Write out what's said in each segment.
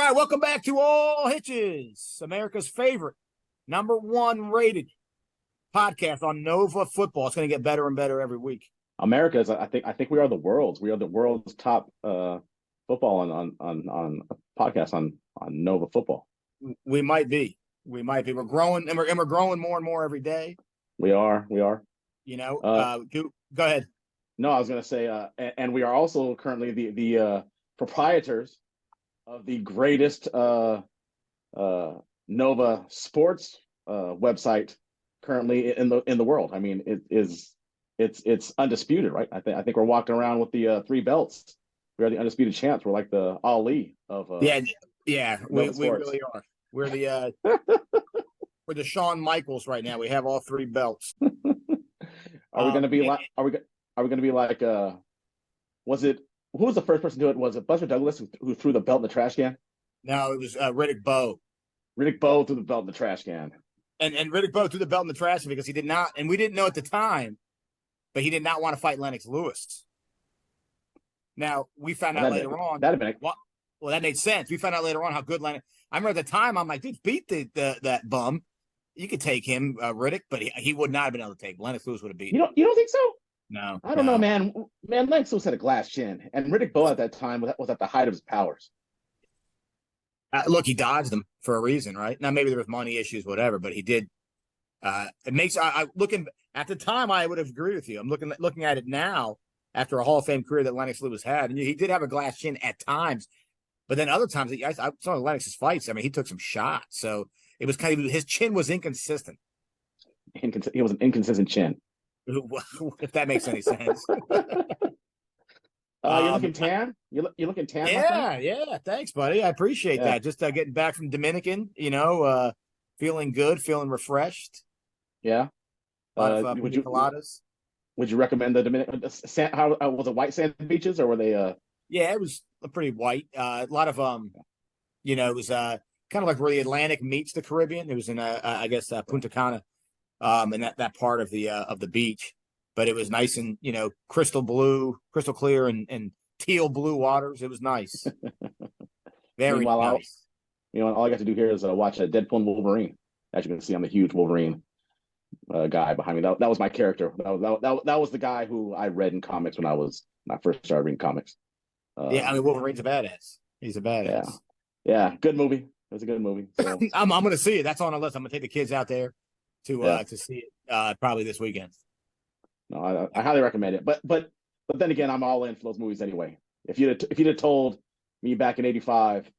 right, welcome back to All Hitches, America's favorite, #1 rated podcast on Nova football. It's going to get better and better every week. America's, I think we are the world's. We are the world's top football on podcast on Nova football. We might be. We're growing, and we're growing more and more every day. We are. You know, go ahead. No, I was going to say, and we are also currently the proprietors of the greatest Nova sports website currently in the world. I mean, it's undisputed, right? I think we're walking around with the 3 belts. We are the undisputed champs. We're like the Ali of yeah. We really are. We're the we're the Shawn Michaels right now. We have all 3 belts. Are we going to be like? Are we going to be like? Who was the first person to do it? Was it Buster Douglas who threw the belt in the trash can? No, it was Riddick Bowe. Riddick Bowe threw the belt in the trash can. And Riddick Bowe threw the belt in the trash can because he did not, and we didn't know at the time, but he did not want to fight Lennox Lewis. Now, we found out later on. Well, that made sense. We found out later on how good Lennox. I remember at the time, I'm like, dude, beat that bum. You could take him, Riddick, but he would not have been able to take. Lennox Lewis would have beaten. You don't think so? No. I don't know, man. Lennox Lewis had a glass chin, and Riddick Bowe at that time was at the height of his powers. Look, he dodged them for a reason, right? Now, maybe there was money issues, whatever, but he did. It makes looking at the time, I would have agreed with you. I'm looking at it now after a Hall of Fame career that Lennox Lewis had, and he did have a glass chin at times, but then other times, some of Lennox's fights, I mean, he took some shots, so it was kind of his chin was inconsistent. He was an inconsistent chin. If that makes any sense. You're looking tan? You're looking tan? Yeah. Thanks, buddy. I appreciate that. Just getting back from Dominican, feeling good, feeling refreshed. Yeah. A lot of pina coladas. Would you recommend the Dominican? How was it? White sand beaches, or were they? Yeah, it was pretty white. A lot of it was kind of like where the Atlantic meets the Caribbean. It was in Punta Cana. And that part of the beach, but it was nice and crystal clear and teal blue waters. It was nice, very nice. All I got to do here is watch Deadpool and Wolverine. As you can see, I'm a huge Wolverine guy behind me. That was my character. That was the guy who I read in comics when I first started reading comics. Wolverine's a badass. He's a badass. Yeah, good movie. It was a good movie. So. I'm going to see it. That's on the list. I'm going to take the kids out there to see it probably this weekend. No, I highly recommend it. But then again, I'm all in for those movies anyway. If you'd have told me back in '85,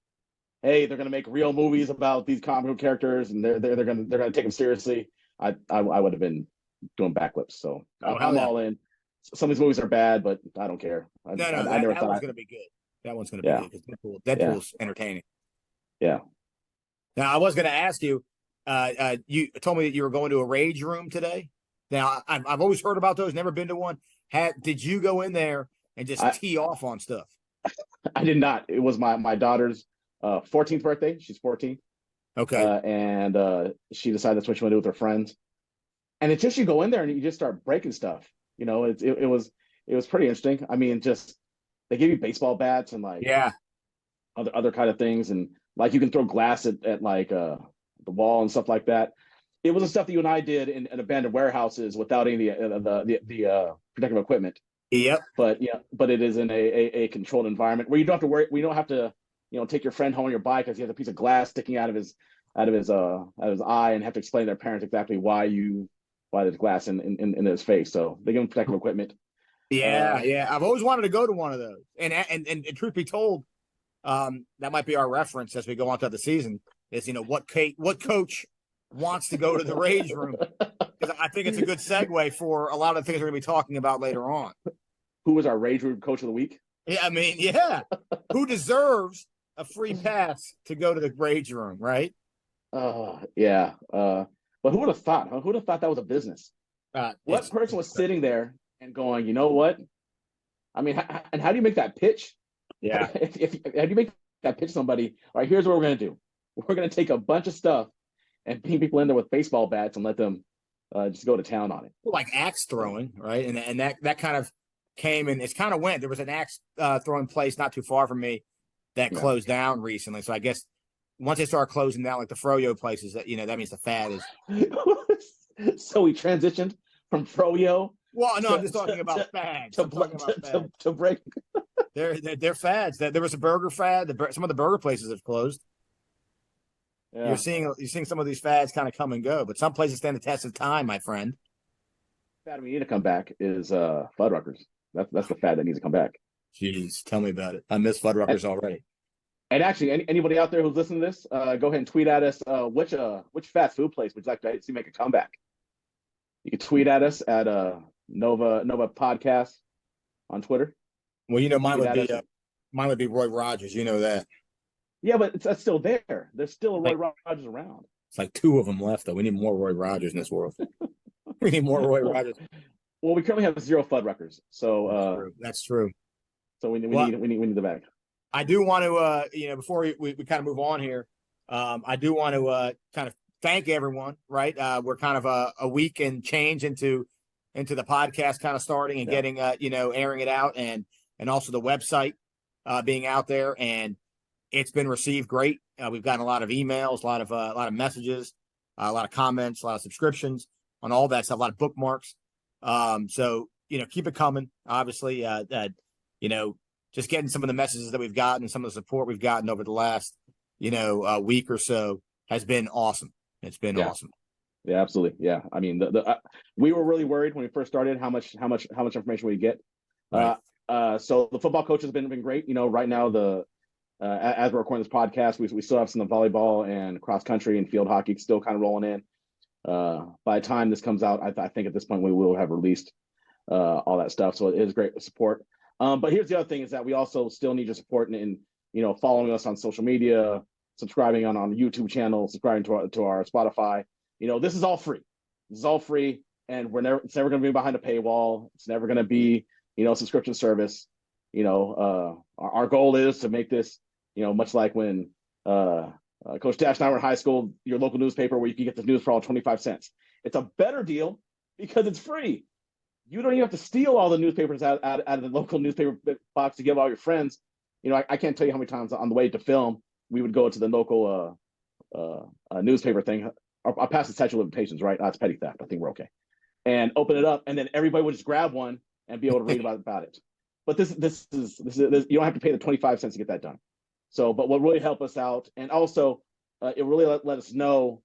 hey, they're gonna make real movies about these comic book characters and they're gonna take them seriously, I would have been doing backflips. So I'm all in. Some of these movies are bad, but I don't care. I never thought one's gonna be good. That one's gonna be good because Deadpool's entertaining. Yeah. Now I was gonna ask you. You told me that you were going to a rage room today. Now, I've always heard about those, never been to one. Did you go in there and just tee off on stuff? I did not. It was my daughter's 14th birthday. She's 14. Okay. And she decided that's what she wanted to do with her friends. And it's just you go in there and you just start breaking stuff. It was pretty interesting. I mean, just they give you baseball bats and other kind of things, and like you can throw glass at like the wall and stuff like that. It was the stuff that you and I did in abandoned warehouses without any of the protective equipment. Yep. But it is in a controlled environment where you don't have to worry. We don't have to take your friend home on your bike because he has a piece of glass sticking out of his eye and have to explain to their parents exactly why there's glass in his face. So they give him protective equipment. Yeah. I've always wanted to go to one of those. And truth be told, that might be our reference as we go on to the season. Is what coach wants to go to the rage room, because I think it's a good segue for a lot of things we're going to be talking about later on. Who was our rage room coach of the week? Yeah, who deserves a free pass to go to the rage room, right? Yeah. But who would have thought? Who would have thought that was a business? What person was sitting there and going, you know what? I mean, and how do you make that pitch? Yeah. How do you make that pitch to somebody? All right, here's what we're going to do. We're going to take a bunch of stuff and ping people in there with baseball bats and let them just go to town on it. Like axe throwing, right? And that kind of came and it's kind of went. There was an axe throwing place not too far from me that closed down recently. So I guess once they start closing down like the froyo places, that that means the fad is. So we transitioned from froyo. Well, no, I'm just talking about fads. I'm talking about fads. To break. They're fads. There was a burger fad. Some of the burger places have closed. Yeah. You're seeing some of these fads kind of come and go, but some places stand the test of time, my friend. Fad we need to come back is Fuddruckers. That's the fad that needs to come back. Jeez, tell me about it. I miss Fuddruckers already. And actually, anybody out there who's listening to this, go ahead and tweet at us. Which fast food place would you like to see make a comeback? You can tweet at us at Nova Podcast on Twitter. Well, mine would be Roy Rogers. You know that. Yeah, but that's still there. There's still a Roy Rogers around. It's like 2 of them left, though. We need more Roy Rogers in this world. We need more Roy Rogers. Well, we currently have 0 Fuddruckers, so that's true. So we need the bag. I do want to, before we kind of move on here, I do want to kind of thank everyone. Right, we're kind of a week and change into the podcast kind of starting and getting airing it out, and also the website being out there, and it's been received great. We've gotten a lot of emails, a lot of messages, a lot of comments, a lot of subscriptions on all that stuff, a lot of bookmarks. So keep it coming. Obviously, just getting some of the messages that we've gotten, some of the support we've gotten over the last week or so has been awesome. It's been awesome. Yeah, absolutely. Yeah, I mean, we were really worried when we first started how much information we get. Right. So the football coach has been great. Right now as we're recording this podcast, we still have some of the volleyball and cross country and field hockey still kind of rolling in. By the time this comes out, I think at this point we will have released all that stuff. So it is great support. But here's the other thing is that we also still need your support in following us on social media, subscribing on the YouTube channel, subscribing to our Spotify. This is all free. This is all free, and it's never going to be behind a paywall. It's never going to be subscription service. Our goal is to make this much like when Coach Dash and I were in high school, your local newspaper where you can get the news for all 25 cents. It's a better deal because it's free. You don't even have to steal all the newspapers out of the local newspaper box to give all your friends. I can't tell you how many times on the way to film, we would go to the local newspaper thing. I'll pass the statute of limitations, right? It's petty theft. I think we're okay. And open it up, and then everybody would just grab one and be able to read about it. But this is you don't have to pay the 25 cents to get that done. So, but what really helped us out, and also it really let us know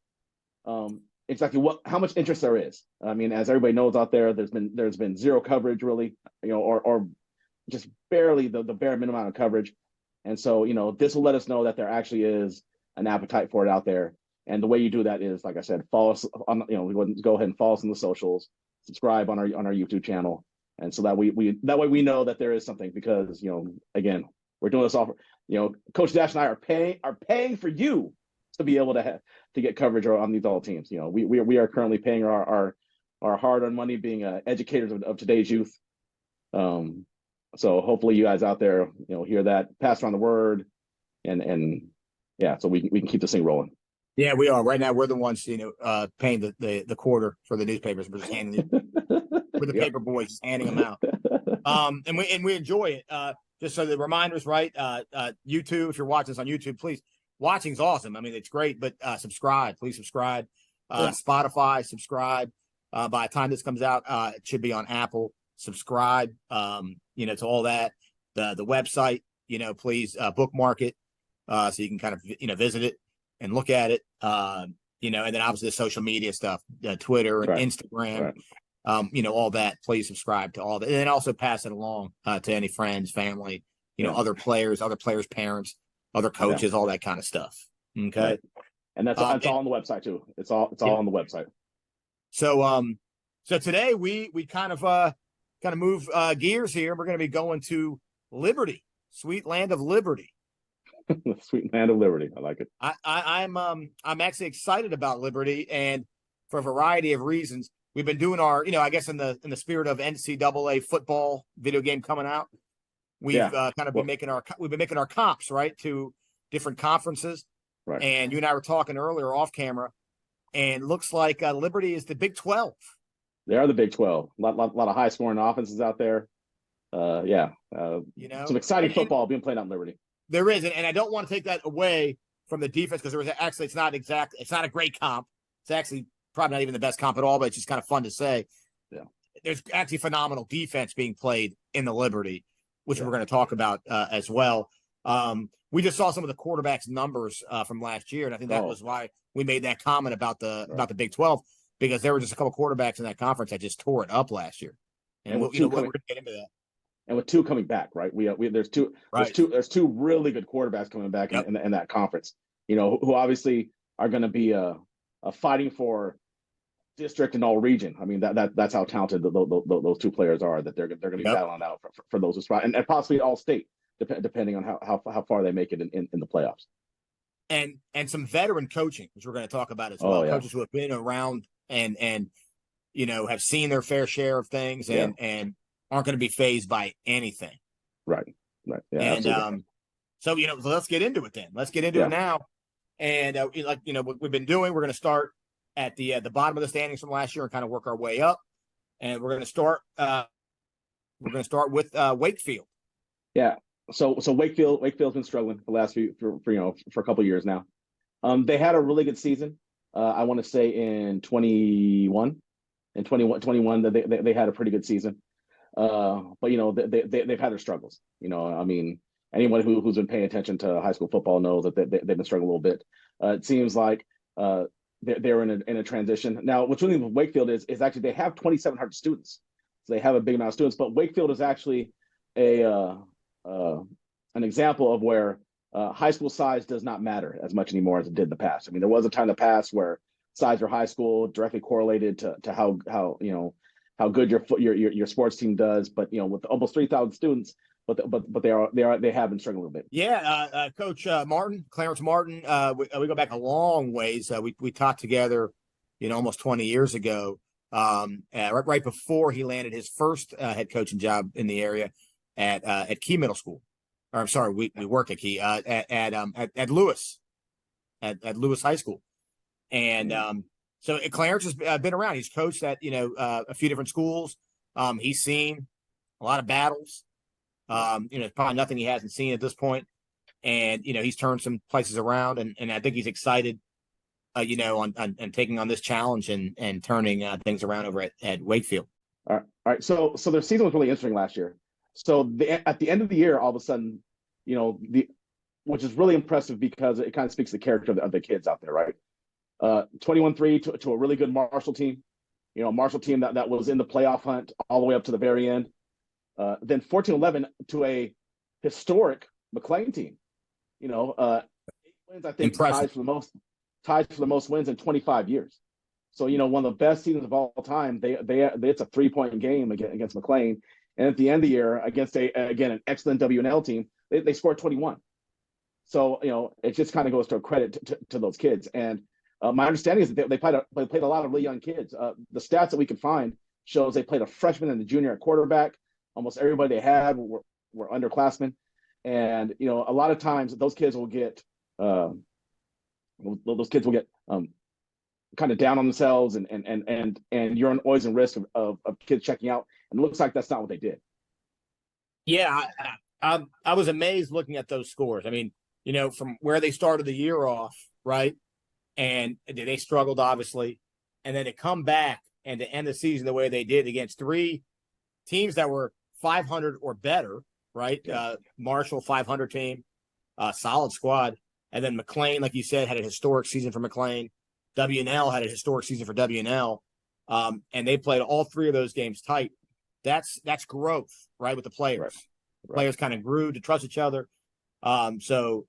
exactly how much interest there is. I mean, as everybody knows out there, there's been zero coverage really, or just barely the bare minimum amount of coverage. And so, this will let us know that there actually is an appetite for it out there. And the way you do that is, like I said, follow us on, go ahead and follow us on the socials, subscribe on our YouTube channel. And so that that way we know that there is something, because, again, we're doing this all for, Coach Dash and I are paying for you to be able to get coverage on these all teams. We are currently paying our hard-earned money, being educators of today's youth. So hopefully you guys out there, hear that, pass around the word, and so we can keep this thing rolling. Yeah, we are. Right now, we're the ones, paying the quarter for the newspapers. We're just handing it. We're the paper boys, just handing them out. And we enjoy it. Just so the reminders, right? YouTube, if you're watching this on YouTube, please. Watching's awesome. I mean, it's great, but subscribe. Please subscribe. Spotify, subscribe. By the time this comes out, it should be on Apple. Subscribe. To all that. The website, please bookmark it, so you can kind of visit it and look at it. And then obviously the social media stuff, Twitter and Instagram. Right. All that. Please subscribe to all that, and then also pass it along to any friends, family, other players, parents, other coaches, all that kind of stuff. Okay, right. And that's all on the website too. It's all on the website. So today we kind of move gears here. We're going to be going to Liberty, sweet land of Liberty. Sweet land of Liberty. I like it. I'm actually excited about Liberty, and for a variety of reasons. We've been doing our, I guess in the spirit of NCAA football video game coming out, we've been making our comps, right, to different conferences. Right. And you and I were talking earlier off camera, and looks like Liberty is the Big 12. They are the Big 12. A lot of high scoring offenses out there. Some exciting football being played out in Liberty. There is, and I don't want to take that away from the defense because it's not a great comp. It's actually probably not even the best comp at all, but it's just kind of fun to say. Yeah. There's actually phenomenal defense being played in the Liberty, which we're going to talk about as well. We just saw some of the quarterbacks' numbers from last year, and I think that was why we made that comment about the Big 12, because there were just a couple quarterbacks in that conference that just tore it up last year. And we're going to get into that. And with two coming back, right? There's two really good quarterbacks coming back in that conference. Who obviously are going to be fighting for district and all region. I mean that's how talented those two players are. That they're going to be battling out for those spots, and possibly all state, depending on how far they make it in the playoffs. And some veteran coaching, which we're going to talk about as well. Coaches who have been around and have seen their fair share of things and aren't going to be fazed by anything. Right. Yeah, and absolutely. So let's get into it then. Let's get into it now. And what we've been doing, we're going to start at the bottom of the standings from last year and kind of work our way up. And we're going to start. We're going to start with Wakefield. Yeah. So Wakefield's been struggling the last for a couple of years now. They had a really good season. I want to say in 21 that they had a pretty good season. But they've had their struggles. I mean, anyone who's been paying attention to high school football knows that they've been struggling a little bit. It seems like they're in a transition now. What's really with Wakefield is actually they have 2,700 students, so they have a big amount of students. But Wakefield is actually an example of where high school size does not matter as much anymore as it did in the past. I mean, there was a time in the past where size for high school directly correlated to how good your sports team does, but with almost 3,000 students, but they have been struggling a little bit. Yeah, Coach Clarence Martin. We go back a long ways. We taught together, almost 20 years ago. Right before he landed his first head coaching job in the area at Key Middle School. Or I'm sorry, we work at Key at Lewis, at Lewis High School, and so Clarence has been around. He's coached at a few different schools. He's seen a lot of battles. Probably nothing he hasn't seen at this point. And he's turned some places around, and I think he's excited. On taking on this challenge and turning things around over at Wakefield. All right. So their season was really interesting last year. So at the end of the year, all of a sudden, which is really impressive because it kind of speaks to the character of the kids out there, right? 21-3 to a really good Marshall team, a Marshall team that was in the playoff hunt all the way up to the very end. Then 14-11 to a historic McLean team. 8 wins, I think, ties for the most wins in 25 years. So one of the best seasons of all time. It's a 3-point game against McLean, and at the end of the year against an excellent W&L team, they scored 21. So it just kind of goes to a credit to those kids. And my understanding is that they played a lot of really young kids. The stats that we could find shows they played a freshman and a junior at quarterback. Almost everybody they had were underclassmen, and a lot of times those kids will get kind of down on themselves, and you're always in risk of kids checking out. And it looks like that's not what they did. Yeah, I was amazed looking at those scores. I mean, from where they started the year off, right, and they struggled obviously, and then to come back and to end the season the way they did against 3 teams that were 500 or better, right? Marshall 500 team, solid squad, and then McLean, like you said, had a historic season for McLean. W&L had a historic season for W&L, and they played all 3 of those games tight. That's growth, right? With the players, right. Players kind of grew to trust each other. So,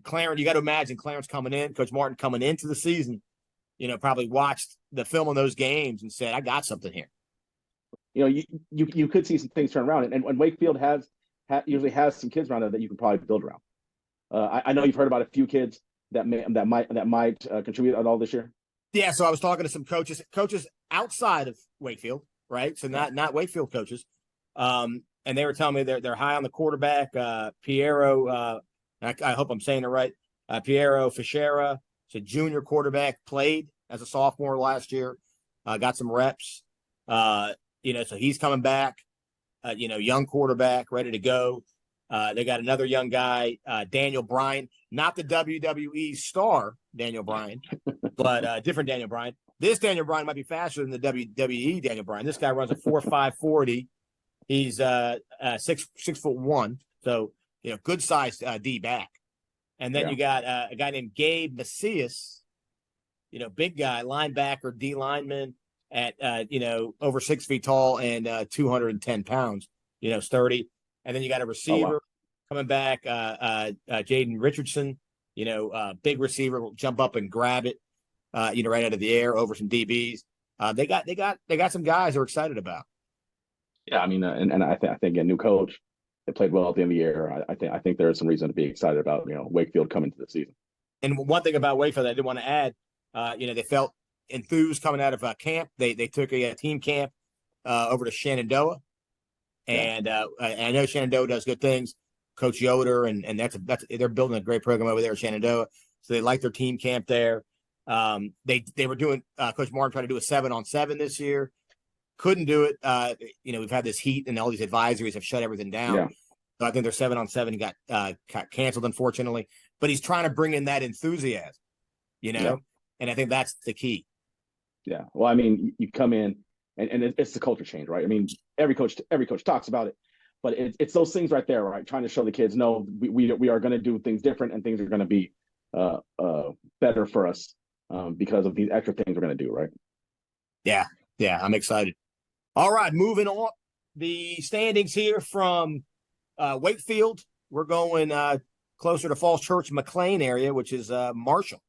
Clarence, you got to imagine Clarence coming in, Coach Martin coming into the season, probably watched the film on those games and said, "I got something here." You could see some things turn around, and Wakefield usually has some kids around there that you can probably build around. I know you've heard about a few kids that might contribute at all this year. Yeah, so I was talking to some coaches outside of Wakefield, right? So not Wakefield coaches, and they were telling me they're high on the quarterback, Piero. I hope I'm saying it right. Piero Fischera, it's a junior quarterback, played as a sophomore last year, got some reps. So he's coming back, young quarterback, ready to go. They got another young guy, Daniel Bryan, not the WWE star Daniel Bryan, but different Daniel Bryan. This Daniel Bryan might be faster than the WWE Daniel Bryan. This guy runs a 4.5 40. He's 6'1", so good sized D back. And then you got a guy named Gabe Macias, big guy, linebacker, D lineman at over 6 feet tall and 210 pounds, sturdy. And then you got a receiver coming back, Jaden Richardson, big receiver, will jump up and grab it, right out of the air over some DBs. They got some guys they're excited about. Yeah, I mean, and I think a new coach. They played well at the end of the year. I think there is some reason to be excited about Wakefield coming to the season. And one thing about Wakefield I did want to add, they felt enthused coming out of camp. They took a team camp over to Shenandoah, and I know Shenandoah does good things. Coach Yoder and that's they're building a great program over there at Shenandoah, so they like their team camp there. They were doing Coach Martin tried to do a 7-on-7 this year. Couldn't do it. We've had this heat and all these advisories have shut everything down. Yeah. So I think their 7-on-7 got canceled, unfortunately. But he's trying to bring in that enthusiasm, and I think that's the key. Yeah. Well, I mean, you come in and it's the culture change, right? I mean, every coach talks about it, but it's those things right there, right? Trying to show the kids, no, we are going to do things different and things are going to be better for us because of these extra things we're going to do, right? Yeah. I'm excited. All right, moving on. The standings here from Wakefield. We're going closer to Falls Church, McLean area, which is Marshall.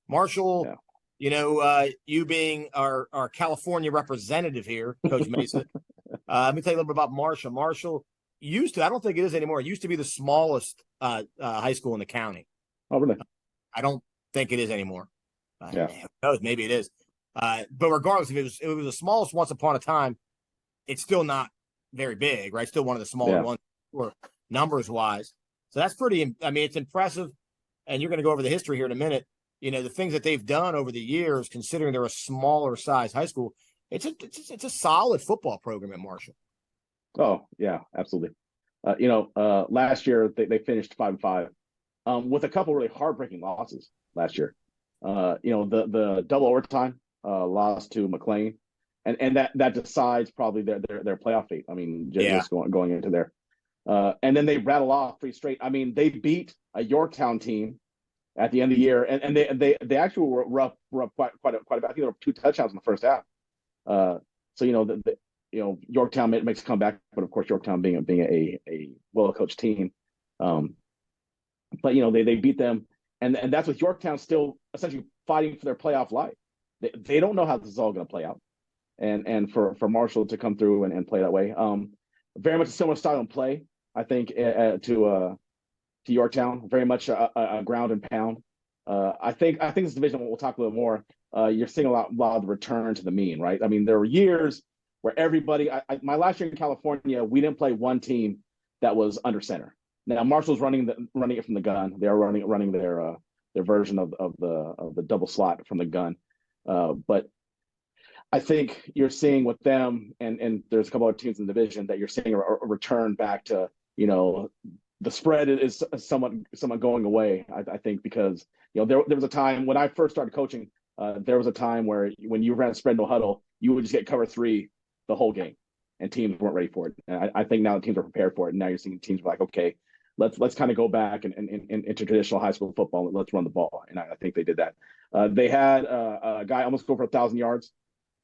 Marshall, you being our California representative here, Coach Mesa. Let me tell you a little bit about Marshall. Marshall used to, I don't think it is anymore. It used to be the smallest high school in the county. Oh, really? I don't think it is anymore. Who knows? Maybe it is. But regardless, if it was the smallest once upon a time, it's still not very big, right? Still one of the smaller ones, or numbers wise. So that's pretty. I mean, it's impressive. And you're going to go over the history here in a minute. The things that they've done over the years, considering they're a smaller size high school. It's a solid football program at Marshall. Oh yeah, absolutely. Last year they finished 5-5, with a couple really heartbreaking losses last year. The double overtime loss to McLean, and that decides probably their playoff fate. I mean, just going into there, and then they rattle off 3 straight. I mean, they beat a Yorktown team at the end of the year, and they actually were up quite a bit. I think there were 2 touchdowns in the first half. So Yorktown makes a comeback, but of course Yorktown being a well coached team, but they beat them, and that's with Yorktown still essentially fighting for their playoff life. They don't know how this is all going to play out, and for Marshall to come through and play that way, very much a similar style and play, I think, to Yorktown. Very much a ground and pound. I think this division, we'll talk a little more. You're seeing a lot of the return to the mean, right? I mean, there were years where everybody. My last year in California, we didn't play one team that was under center. Now Marshall's running it from the gun. They are running their version of the double slot from the gun. But I think you're seeing with them, and there's a couple other teams in the division that you're seeing a return back to, the spread is somewhat going away. I think because there was a time when I first started coaching, there was a time where when you ran spread no huddle, you would just get cover 3 the whole game, and teams weren't ready for it. And I think now the teams are prepared for it, and now you're seeing teams like, okay, let's kind of go back and into traditional high school football. And let's run the ball, and I think they did that. They had a guy almost go for 1,000 yards.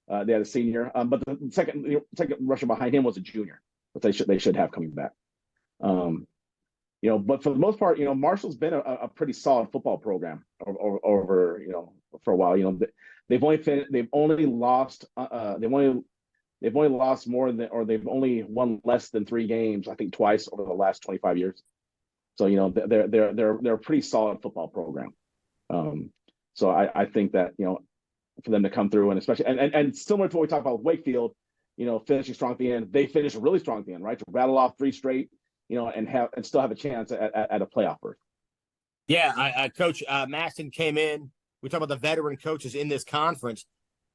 They had a senior, but the second rusher behind him was a junior, but they should have coming back. But for the most part, Marshall's been a pretty solid football program over for a while. They've only lost more than, or they've only won less than 3 games, I think, twice over the last 25 years. So they're a pretty solid football program. So I think that for them to come through, and especially and similar to what we talked about with Wakefield, finishing strong at the end, they finished really strong at the end, right? To rattle off 3 straight, and still have a chance at a playoff berth. Yeah, Coach Maston came in. We talked about the veteran coaches in this conference.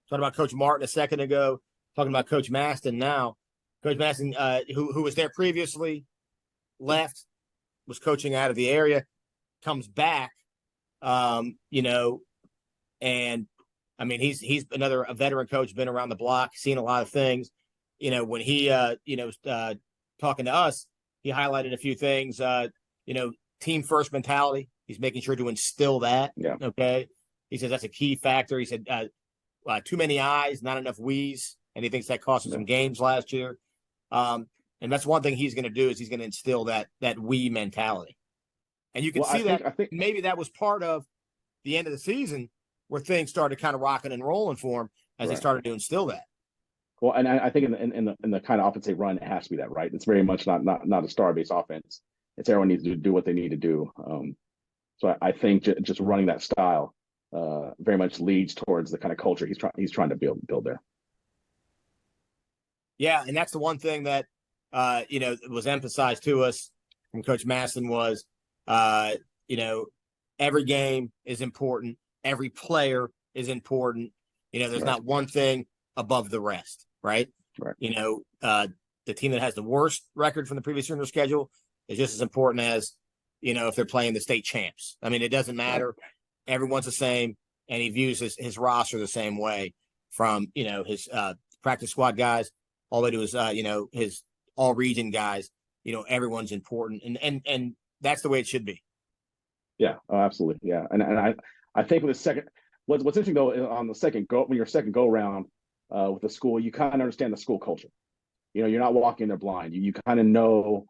Talked about Coach Martin a second ago. Talking about Coach Maston now. Coach Maston, who was there previously, left, was coaching out of the area, comes back, you know, and I mean, he's a veteran coach, been around the block, seen a lot of things. You know, when he, talking to us, he highlighted a few things, team first mentality. He's making sure to instill that. Yeah. Okay. He says that's a key factor. He said, too many eyes, not enough we's. And he thinks that cost him some games last year. And that's one thing he's going to do is he's going to instill that we mentality. And you can see I think maybe that was part of the end of the season where things started kind of rocking and rolling for him as they started to instill that. Well, and I think in the kind of offense they run, it has to be that, right? It's very much not a star-based offense. It's everyone needs to do what they need to do. So I think just running that style very much leads towards the kind of culture he's trying to build there. Yeah, and that's the one thing that was emphasized to us from Coach Masson was, every game is important. Every player is important. There's not one thing above the rest, right? Right. The team that has the worst record from the previous year in their schedule is just as important as, if they're playing the state champs. I mean, it doesn't matter. Right. Everyone's the same, and he views his roster the same way from, his practice squad guys all the way to his, his all-region guys. Everyone's important, and that's the way it should be. Yeah, absolutely. Yeah, and I think with the second, what's interesting though on the second go, when your second go round with the school, you kind of understand the school culture. You're not walking there blind. You kind of know,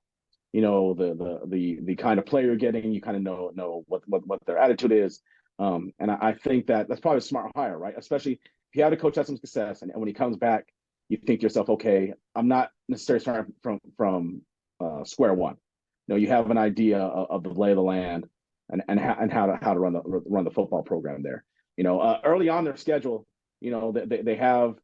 the kind of player you're getting. You kind of know what their attitude is. And I think that's probably a smart hire, right? Especially if you have a coach have some success, and when he comes back, you think to yourself, okay, I'm not necessarily starting from square one. You have an idea of the lay of the land. And how to run the football program there. Early on their schedule, they have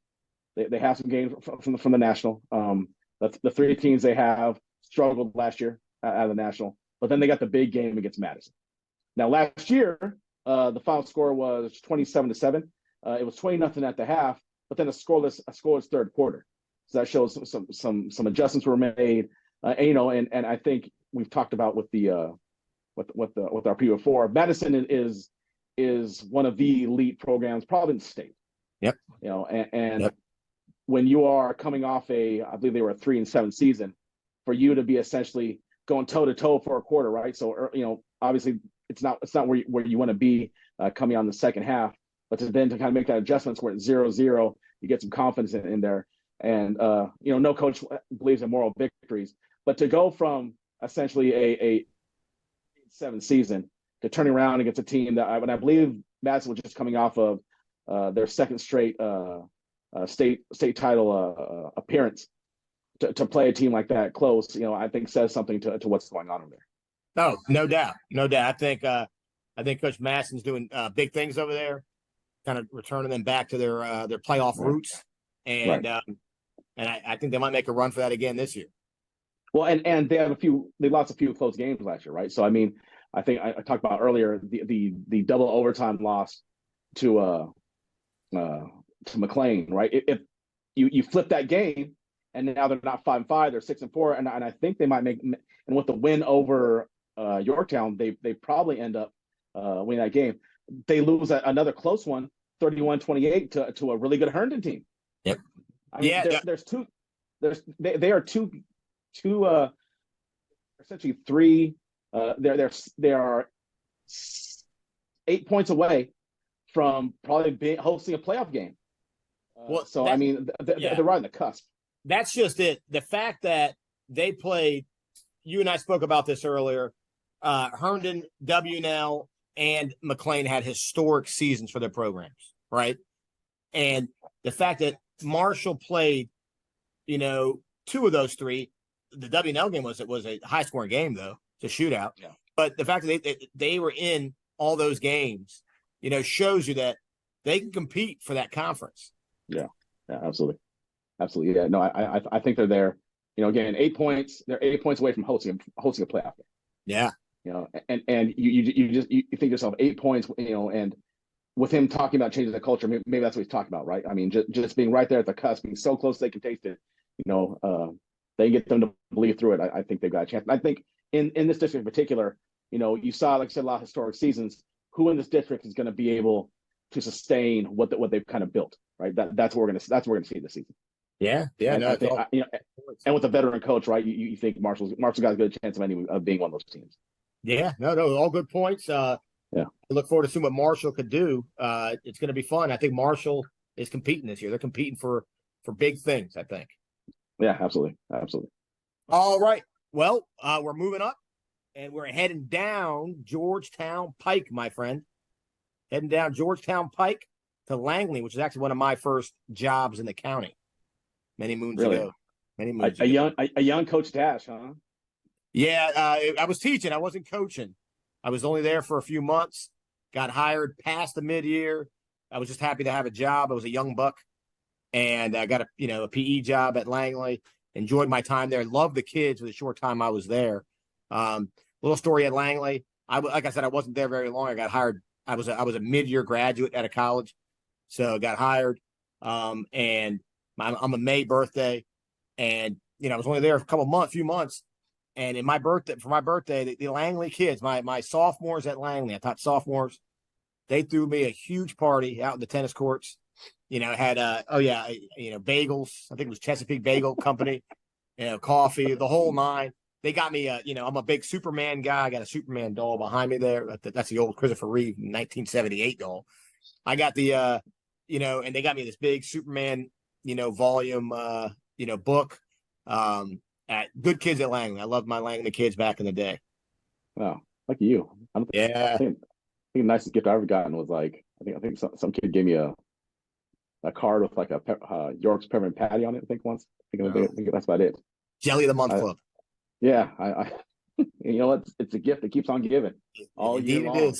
some games from the national. The three teams they have struggled last year out of the national, but then they got the big game against Madison. Now last year, the final score was 27-7. It was 20-0 at the half, but then a scoreless third quarter. So that shows some adjustments were made. And I think we've talked about with the with our preview before, Madison is one of the elite programs, probably in the state. Yep. And yep. When you are coming off I believe they were a 3-7 season, for you to be essentially going toe to toe for a quarter, right? So obviously it's not where you want to be coming on the second half, but to kind of make that adjustments where it's 0-0, you get some confidence in there, and no coach believes in moral victories, but to go from essentially a 7 season to turning around against a team that I believe Madison was just coming off of their second straight state title appearance, to play a team like that close, I think says something to what's going on over there. Oh, no doubt. I think Coach Masson's doing big things over there, kind of returning them back to their playoff roots, and I think they might make a run for that again this year. Well, and they lost a few close games last year, right? So I mean, I think I talked about earlier the double overtime loss to McLean, right? If you flip that game, and now they're not 5-5, they're 6-4, and I think they might make, and with the win over Yorktown, they probably end up winning that game. They lose another close one, 31-28 to a really good Herndon team. Yep. I mean, they are two essentially three. They are 8 points away from probably hosting a playoff game. I mean, they're right on the cusp. That's just it. The fact that they played, you and I spoke about this earlier, Herndon, WNL, and McLean had historic seasons for their programs, right? And the fact that Marshall played, two of those three, the WNL game was a high-scoring game, though. It's a shootout. Yeah. But the fact that they were in all those games, shows you that they can compete for that conference. Yeah, absolutely. Yeah, no, I think they're there. Again, 8 points. They're 8 points away from hosting a playoff game. Yeah. And you think to yourself, 8 points. And with him talking about changing the culture, maybe that's what he's talking about, right? I mean, just being right there at the cusp, being so close they can taste it. They get them to believe through it. I think they've got a chance. And I think in this district in particular, you saw, like I said, a lot of historic seasons. Who in this district is going to be able to sustain what they've kind of built, right? That's what we're going to see this season. Yeah, and no, I think, and with a veteran coach, right? You think Marshall's got a good chance of being one of those teams. Yeah, no, all good points. Yeah, I look forward to seeing what Marshall could do. It's going to be fun. I think Marshall is competing this year. They're competing for big things, I think. Yeah, absolutely. All right. Well, we're moving up, and we're heading down Georgetown Pike, my friend. Heading down Georgetown Pike to Langley, which is actually one of my first jobs in the county many moons ago. A young Coach Dash, huh? Yeah, I was teaching. I wasn't coaching. I was only there for a few months. Got hired past the mid-year. I was just happy to have a job. I was a young buck, and I got a PE job at Langley. Enjoyed my time there. Loved the kids for the short time I was there. Little story at Langley. Like I said, I wasn't there very long. I got hired. I was a mid-year graduate at a college, so I got hired. And I'm a May birthday, and I was only there for a few months. And for my birthday, the Langley kids, my sophomores at Langley, I taught sophomores, they threw me a huge party out in the tennis courts. Had bagels. I think it was Chesapeake Bagel Company, coffee, the whole nine. They got me I'm a big Superman guy. I got a Superman doll behind me there. That's the old Christopher Reeve 1978 doll. I got the and they got me this big Superman, volume book. At Good Kids at Langley. I loved my Langley kids back in the day. Wow, lucky you. I think the nicest gift I ever gotten was I think some kid gave me a card with like a York's peppermint patty on it. I think once. I think that's about it. Jelly of the Month Club. Yeah, I you know what? It's a gift that keeps on giving all year long.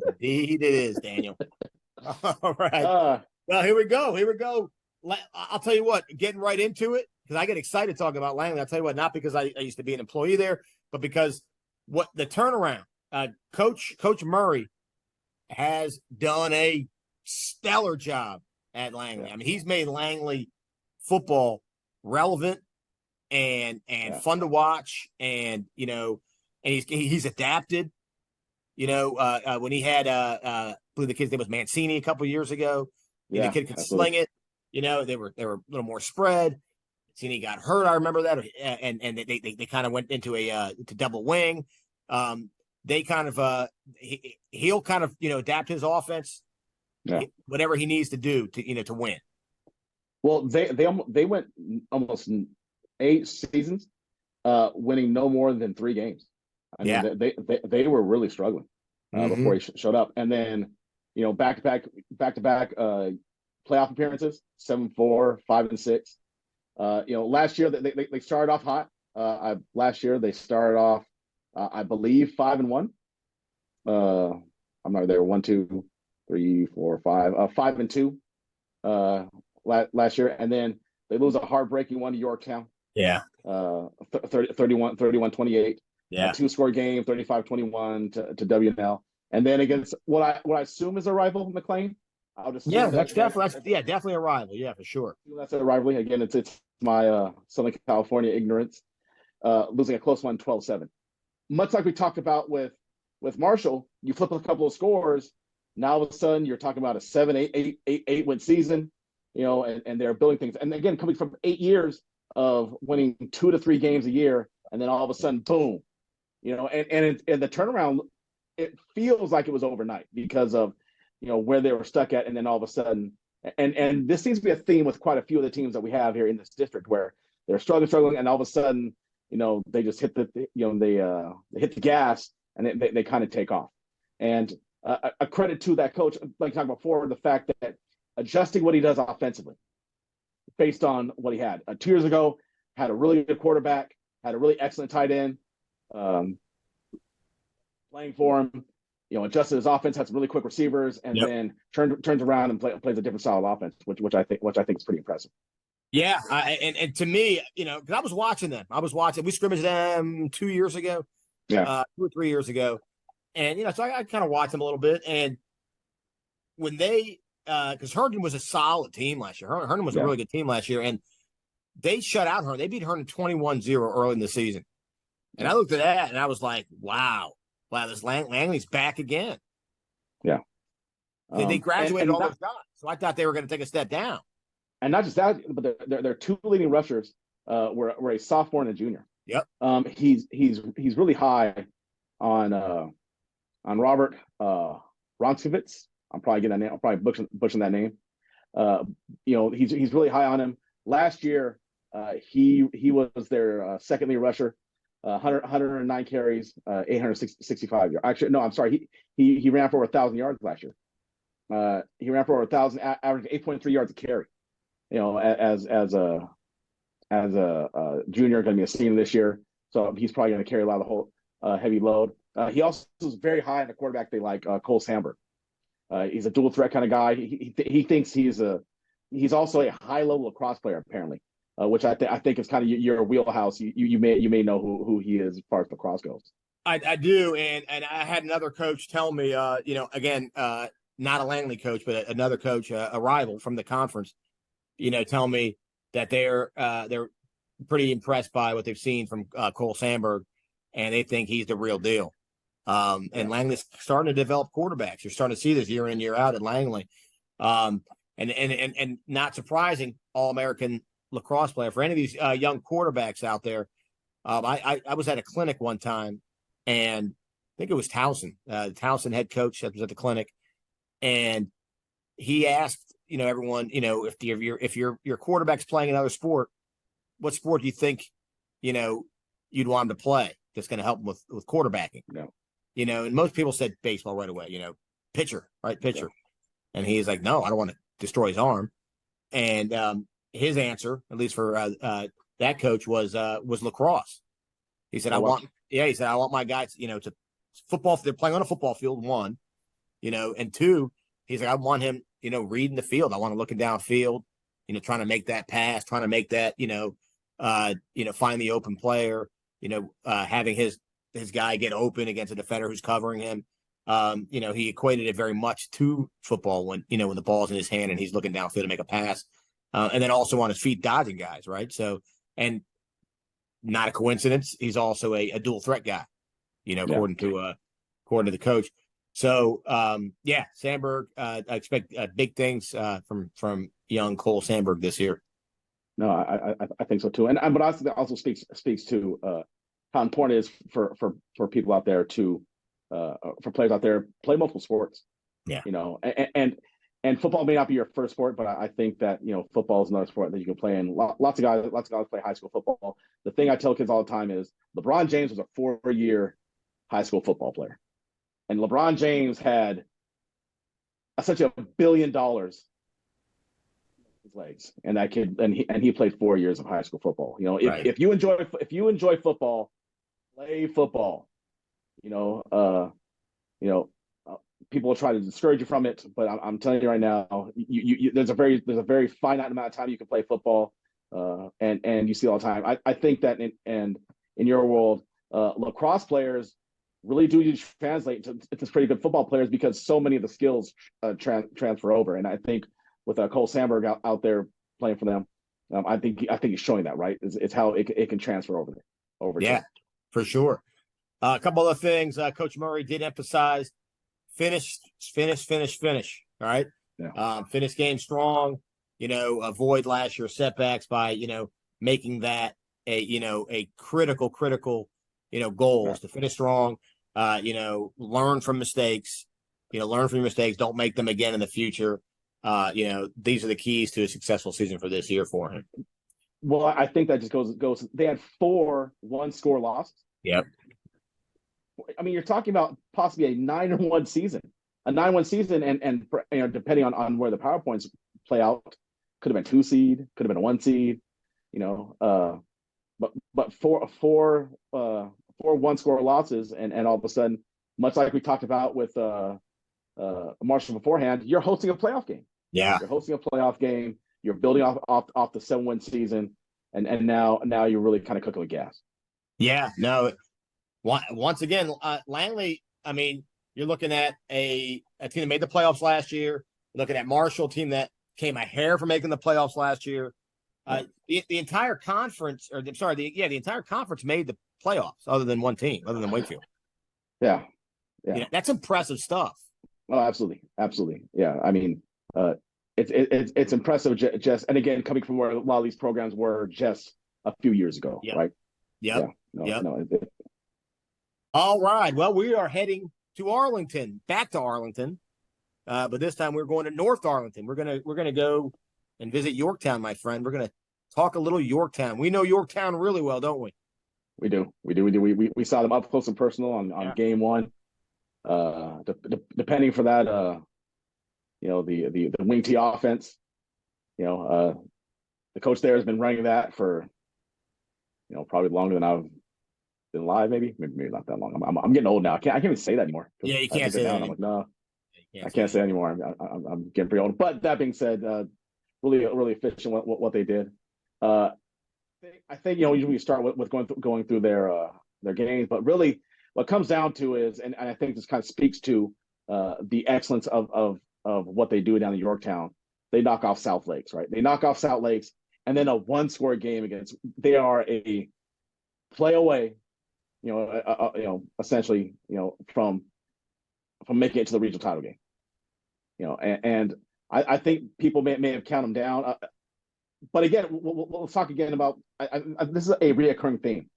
Indeed it is, Daniel. All right. Well, here we go. I'll tell you what, getting right into it, because I get excited talking about Langley. I'll tell you what, not because I used to be an employee there, but because what the turnaround. Coach Murray has done a stellar job at Langley. I mean, he's made Langley football relevant and fun to watch, and and he's adapted. When he had I believe the kid's name was Mancini a couple of years ago. The kid could sling it. They were a little more spread. Mancini got hurt. I remember that, and they kind of went into to double wing. They kind of he'll kind of adapt his offense, whatever he needs to do to win. Well, they went almost 8 seasons, winning no more than 3 games. I mean, they were really struggling before he showed up, and then back to back playoff appearances, 7-4, 5-6. Last year they started off hot. Last year they started off, I believe 5-1. I'm not there. 1, 2, 3, 4, 5. 5-2. Last year, and then they lose a heartbreaking one to Yorktown. Yeah. 31-28. Yeah. 2-score game, 35-21 to WNL, and then against what I assume is a rival, McLean. That's definitely a rival. Yeah, for sure. That's a rivalry. Again, it's my Southern California ignorance. Losing a close one, 12-7. Much like we talked about with Marshall, you flip a couple of scores. Now all of a sudden you're talking about a 7-8 win season. And they're building things. And again, coming from 8 years of winning 2 to 3 games a year, and then all of a sudden, boom. And the turnaround, it feels like it was overnight because of where they were stuck at, and then all of a sudden, and this seems to be a theme with quite a few of the teams that we have here in this district, where they're struggling, and all of a sudden, they just hit they hit the gas, and they kind of take off. And a credit to that coach, like talking about before, the fact that adjusting what he does offensively based on what he had 2 years ago, had a really good quarterback, had a really excellent tight end, playing for him. Adjusted his offense, had some really quick receivers, and then turns around and plays a different style of offense, which I think is pretty impressive. Yeah, and to me, because I was watching them. We scrimmaged them 2 years ago, 2 or 3 years ago, and so I kind of watched them a little bit. And when they, because Herndon was a solid team last year. Herndon was a really good team last year, and they shut out Herndon. They beat Herndon 21-0 early in the season. And I looked at that and I was like, wow, this Langley's back again. Yeah. They graduated all those guys. So I thought they were going to take a step down. And not just that, but their two leading rushers were a sophomore and a junior. Yep. He's really high on Robert Ronskevitz. I'm probably getting that name. I'm probably butchering that name. He's really high on him. Last year, he was their second lead rusher, 109 carries, 865 yards. Actually, no, I'm sorry. He ran for over 1,000 yards last year. He ran for over 1,000, average 8.3 yards a carry. As a junior, going to be a senior this year, so he's probably going to carry a lot of the whole heavy load. He also is very high in the quarterback they like, Cole Sandberg. He's a dual threat kind of guy. He thinks he's also a high level lacrosse player apparently, which I think is kind of your wheelhouse. You may know who he is as far as lacrosse goes. I do, and I had another coach tell me, again, not a Langley coach, but another coach, a rival from the conference, tell me that they're pretty impressed by what they've seen from Cole Sandberg, and they think he's the real deal. And Langley's starting to develop quarterbacks. You're starting to see this year in and year out at Langley. And not surprising, All-American lacrosse player for any of these young quarterbacks out there. I was at a clinic one time, and I think it was Towson, the Towson head coach that was at the clinic, and he asked, everyone, if your quarterback's playing another sport, what sport do you think, you'd want him to play that's going to help him with quarterbacking? No. And most people said baseball right away, pitcher. Yeah. And he's like, no, I don't want to destroy his arm. And his answer, at least for that coach, was lacrosse. He said, I want my guys, to football. They're playing on a football field, one, and two, he's like, I want him, reading the field. I want him looking downfield, trying to make that pass, trying to make that, find the open player, having his guy get open against a defender who's covering him. He equated it very much to football when the ball's in his hand and he's looking downfield to make a pass. And then also on his feet dodging guys, right? So, and not a coincidence, he's also a dual threat guy, according to the coach. So, Sandberg, I expect big things from young Cole Sandberg this year. No, I think so too. But also speaks to how important it is for people out there to for players out there play multiple sports. Yeah. And football may not be your first sport, but I think that football is another sport that you can play in. Lots of guys play high school football. The thing I tell kids all the time is LeBron James was a 4-year high school football player, and LeBron James had essentially $1 billion his legs, and that kid and he played 4 years of high school football. If you enjoy football, play football. People will try to discourage you from it, but I'm telling you right now, there's a very finite amount of time you can play football, and you see all the time. I think that in your world, lacrosse players really do translate to pretty good football players because so many of the skills transfer over, and I think with Cole Sandberg out there playing for them, I think he's showing that, right? It's how it can transfer over there. Yeah, for sure. A couple of things Coach Murray did emphasize: finish. All right, finish game strong. Avoid last year's setbacks by making that a critical goals to finish strong. Learn from mistakes. Learn from your mistakes. Don't make them again in the future. These are the keys to a successful season for this year for him. Well, I think that just goes. They had 4 one-score losses. Yep. I mean, you're talking about possibly a 9-1 season, and depending on where the PowerPoints play out, could have been 2 seed, could have been a 1 seed, but four one-score losses, and all of a sudden, much like we talked about with Marshall beforehand, you're hosting a playoff game. Yeah, you're hosting a playoff game. You're building off the 7-win season, and now you're really kind of cooking with gas. Yeah, no. Once again, Langley, I mean, you're looking at a team that made the playoffs last year. You're looking at Marshall, a team that came a hair from making the playoffs last year. The entire conference, the entire conference made the playoffs other than one team, other than Wakefield. Yeah. That's impressive stuff. Oh, absolutely. Yeah, I mean, it's impressive. Just and again, coming from where a lot of these programs were just a few years ago, right? Yep. Yeah. No. All right. Well, we are heading to Arlington, back to Arlington, but this time we're going to North Arlington. We're gonna go and visit Yorktown, my friend. We're gonna talk a little Yorktown. We know Yorktown really well, don't we? We do. We saw them up close and personal on game one. Depending for that, the wing T offense, the coach there has been running that for, probably longer than I've been live. Maybe not that long. I'm getting old now. I can't even say that anymore. Yeah, you can't say that. I'm like, no, I can't say anymore. I'm getting pretty old. But that being said, really efficient what they did. I think usually we start with going through their games, but really what comes down to is, and I think this kind of speaks to the excellence of what they do down in Yorktown. They knock off South Lakes, right? They knock off South Lakes, and then a one-score game against. They are a play away, essentially, from making it to the regional title game. And I think people may have counted them down. But again, we'll talk again about this is a reoccurring theme: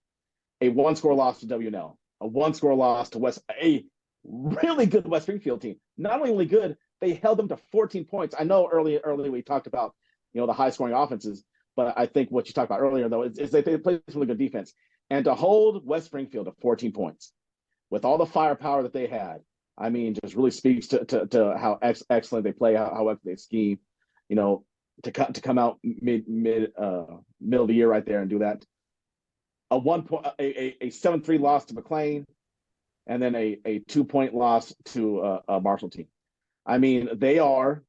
a one-score loss to WNL, a one-score loss to a really good West Springfield team. Not only good, they held them to 14 points. I know early we talked about the high-scoring offenses, but I think what you talked about earlier though is that they played some really good defense, and to hold West Springfield to 14 points with all the firepower that they had, I mean, just really speaks to how excellent they play, how excellent they scheme. To come out middle of the year right there and do that. A 7-3 loss to McLean, and then a 2-point loss to a Marshall team. I mean, they are,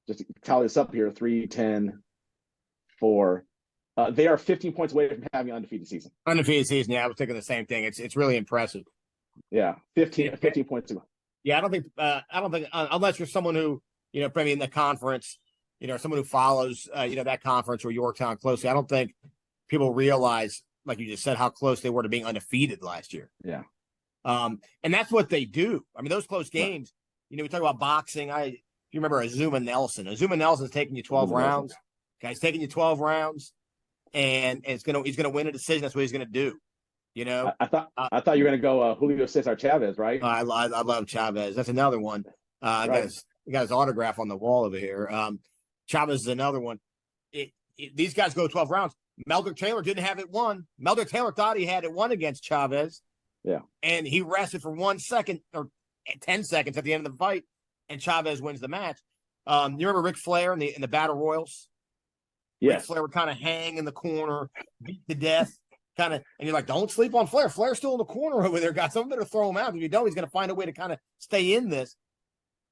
just to tally this up here, 3-10-4. They are 15 points away from having an undefeated season. Undefeated season, yeah, I was thinking the same thing. It's really impressive. Yeah, 15 points ago. Yeah, I don't think unless you're someone who maybe in the conference, someone who follows that conference or Yorktown closely. I don't think people realize, like you just said, how close they were to being undefeated last year. Yeah. And that's what they do. I mean, those close games. Right. We talk about boxing. You remember Azuma Nelson. Azuma Nelson's taking you 12 rounds. Guy's taking you 12 rounds, and he's gonna win a decision. That's what he's gonna do. I thought you were gonna go Julio Cesar Chavez, right? I love Chavez. That's another one. Right. Got his autograph on the wall over here. Chavez is another one. These guys go 12 rounds. Melder Taylor didn't have it won. Melder Taylor thought he had it won against Chavez. Yeah. And he rested for 1 second or 10 seconds at the end of the fight, and Chavez wins the match. You remember Ric Flair in the Battle Royals? Yes. Ric Flair would kind of hang in the corner, beat to death, and you're like, don't sleep on Flair. Flair's still in the corner over there, guys. Someone better throw him out. If you don't, he's going to find a way to kind of stay in this.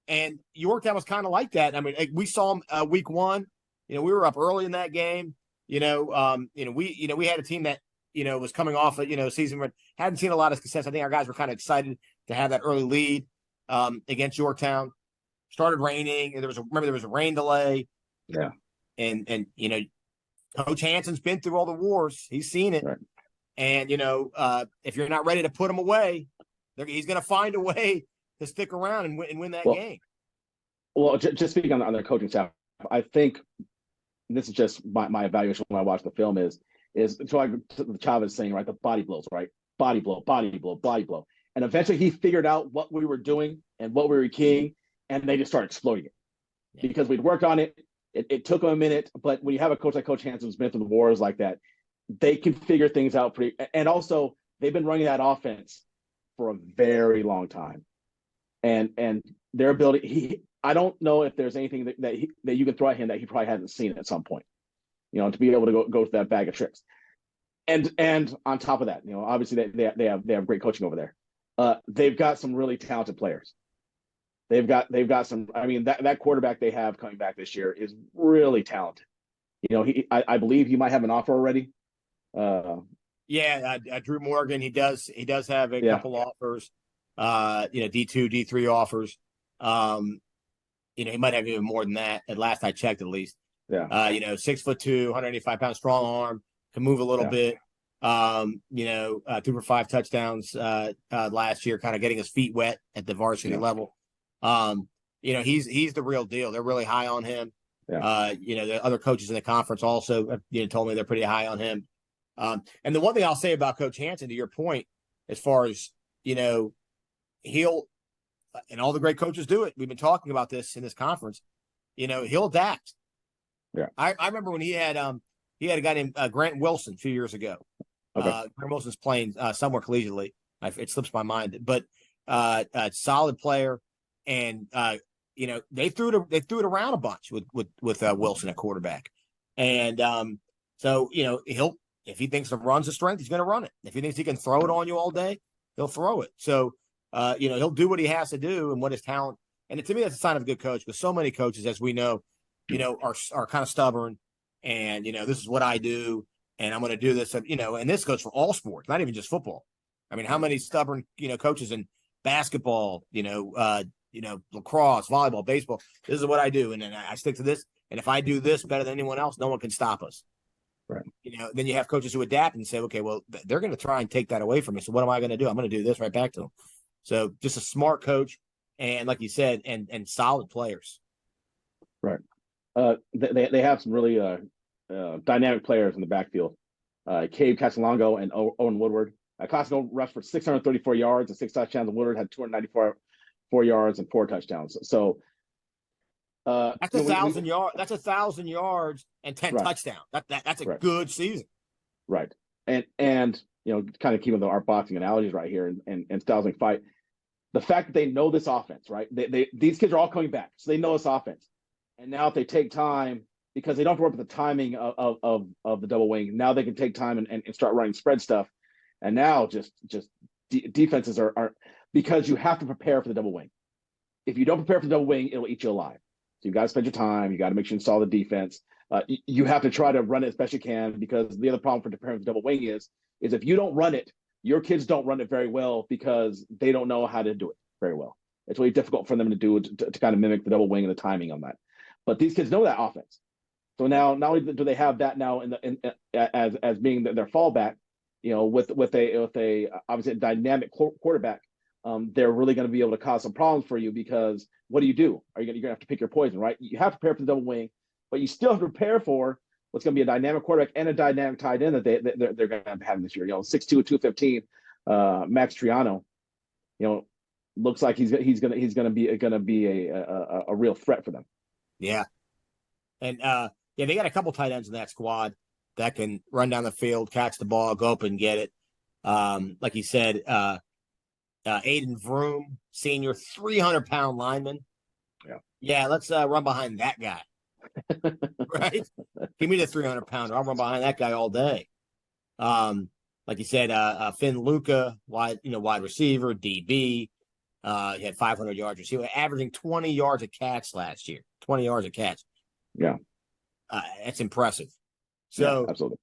And Yorktown was kind of like that. I mean, we saw him week one. We were up early in that game. We had a team that was coming off a season where hadn't seen a lot of success. I think our guys were kind of excited to have that early lead against Yorktown. Started raining. There was a rain delay. Yeah. And Coach Hanson's been through all the wars. He's seen it. Right. And if you're not ready to put him away, he's going to find a way to stick around and win that game. Well, just speaking on their coaching staff, I think this is just my evaluation when I watch the film is so like Chavez saying, right, the body blows, right? Body blow. And eventually he figured out what we were doing and what we were keying, and they just started exploiting it. Yeah. Because we'd worked on it. It took them a minute, but when you have a coach like Coach Hanson who's been through the wars like that, they can figure things out pretty. And also, they've been running that offense for a very long time, and their ability. I don't know if there's anything that you can throw at him that he probably hasn't seen at some point. To be able to go to that bag of tricks. And on top of that, obviously they have great coaching over there. They've got some really talented players. They've got some. I mean, that quarterback they have coming back this year is really talented. I believe he might have an offer already. Drew Morgan. He does have a couple offers. D2, D3 offers. He might have even more than that. At last I checked, at least. Yeah. 6'2", 185 pounds, strong arm, can move a little bit. Threw for 5 touchdowns last year, kind of getting his feet wet at the varsity level. He's the real deal. They're really high on him. Yeah. The other coaches in the conference also told me they're pretty high on him. And the one thing I'll say about Coach Hansen, to your point, as far as, he'll, and all the great coaches do it. We've been talking about this in this conference. He'll adapt. Yeah. I remember when he had a guy named Grant Wilson a few years ago. Okay. Grant Wilson's playing somewhere collegiately. It slips my mind, but a solid player, and they threw it around a bunch with Wilson at quarterback, and so he'll, if he thinks the run's a strength, he's going to run it. If he thinks he can throw it on you all day, he'll throw it. So he'll do what he has to do and what his talent. And to me, that's a sign of a good coach, because so many coaches, as we know, are kind of stubborn, and this is what I do, and I'm going to do this, and this goes for all sports, not even just football. I mean, how many stubborn coaches in basketball, lacrosse, volleyball, baseball? This is what I do, and then I stick to this. And if I do this better than anyone else, no one can stop us. Right. Then you have coaches who adapt and say, okay, well, they're going to try and take that away from me. So what am I going to do? I'm going to do this right back to them. So just a smart coach, and like you said, and solid players. Right. They have some really dynamic players in the backfield. Cade Casalongo and Owen Woodward. Casalongo rushed for 634 yards and 6 touchdowns, and Woodward had 294 yards and 4 touchdowns. So that's 1,000 yards. That's 1,000 yards and 10 right. touchdowns. That's a right. good season. Right. And kind of keeping our boxing analogies right here and styles of fight. The fact that they know this offense, right? These kids are all coming back, so they know this offense. And now if they take time, because they don't have to work with the timing of the double wing, now they can take time and start running spread stuff. And now just defenses are because you have to prepare for the double wing. If you don't prepare for the double wing, it'll eat you alive. So you got to spend your time. You got to make sure you install the defense. You have to try to run it as best you can, because the other problem for preparing for the double wing is if you don't run it, your kids don't run it very well because they don't know how to do it very well. It's really difficult for them to do to kind of mimic the double wing and the timing on that. But these kids know that offense. So now, not only do they have that now as being their fallback, with a obviously a dynamic quarterback, they're really going to be able to cause some problems for you, because what do? You're going to have to pick your poison, right? You have to prepare for the double wing, but you still have to prepare for what's going to be a dynamic quarterback and a dynamic tight end that they're going to have this year. 6'2", 215, Max Triano, looks like he's going to be a real threat for them. Yeah, and they got a couple tight ends in that squad that can run down the field, catch the ball, go up and get it. Like you said, Aiden Vroom, senior, 300-pound lineman. Yeah, let's run behind that guy. Right? Give me the 300-pounder. I'll run behind that guy all day. Like you said, Finn Luca, wide receiver, DB. He had 500 yards receiver, averaging 20 yards a catch last year. 20 yards a catch. Yeah. That's impressive. So, yeah, absolutely.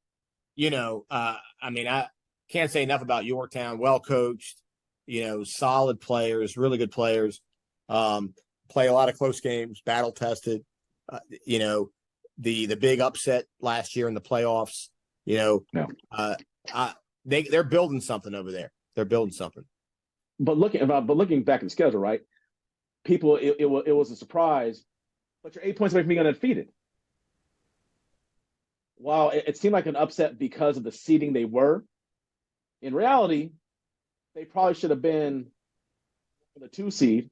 I can't say enough about Yorktown. Well coached, solid players, really good players. Play a lot of close games, battle tested. The big upset last year in the playoffs. They're building something over there. They're building something. But looking back at the schedule, right? People, it was a surprise, but you're 8 points away from being undefeated. While it seemed like an upset because of the seeding they were, in reality, they probably should have been the 2 seed.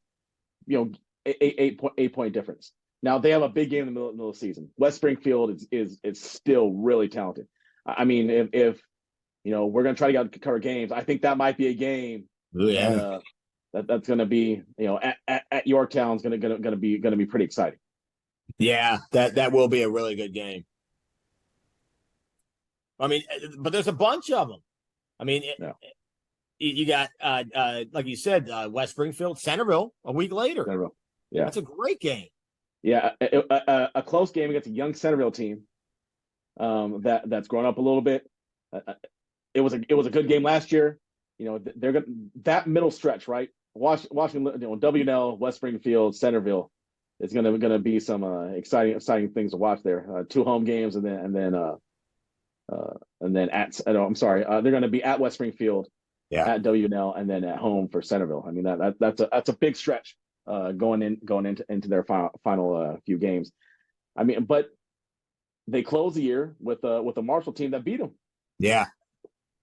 8 point difference. Now they have a big game in the middle of the season. West Springfield is still really talented. I mean, if we're going to try to cover games, I think that might be a game. Ooh, yeah. That's going to be at Yorktown is going to be pretty exciting. Yeah, that will be a really good game. I mean, but there's a bunch of them. I mean, you got like you said, West Springfield, Centerville a week later. Centerville. Yeah, that's a great game. Yeah, a close game against a young Centerville team that's grown up a little bit. It was a good game last year. They're gonna, that middle stretch, right? Watching WNL, West Springfield, Centerville, it's gonna be some exciting things to watch there. 2 home games and then and then they're going to be at West Springfield, at WNL, and then at home for Centerville. I mean that's a big stretch going into their final few games. I mean, but they close the year with a Marshall team that beat them. Yeah,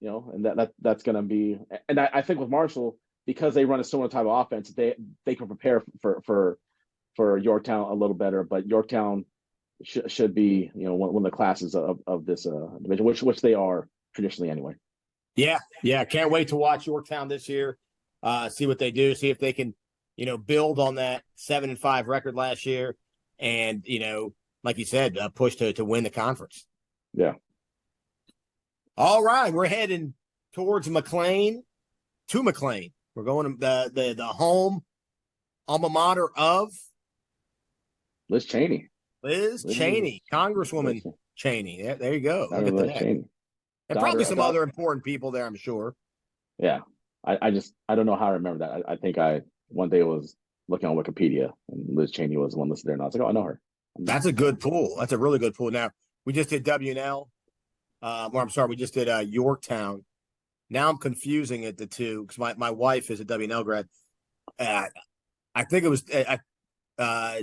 and that's going to be. And I think with Marshall, because they run a similar type of offense, they can prepare for Yorktown a little better. But Yorktown should be one of the classes of this division, which they are traditionally anyway. Yeah, can't wait to watch Yorktown this year. See what they do. See if they can build on that 7-5 record last year, and like you said, push to win the conference. Yeah. All right, we're heading towards McLean. We're going to the home alma mater of Liz Cheney. Liz Cheney, Congresswoman Cheney. There you go. Look at that. Cheney. And probably some other important people there, I'm sure. Yeah. I don't know how I remember that. I think one day was looking on Wikipedia and Liz Cheney was one listed there, and I was like, oh, I know her. That's a good pool. That's a really good pool. Now, we just did WNL. We just did Yorktown. Now I'm confusing the two because my wife is a WNL grad. I think it was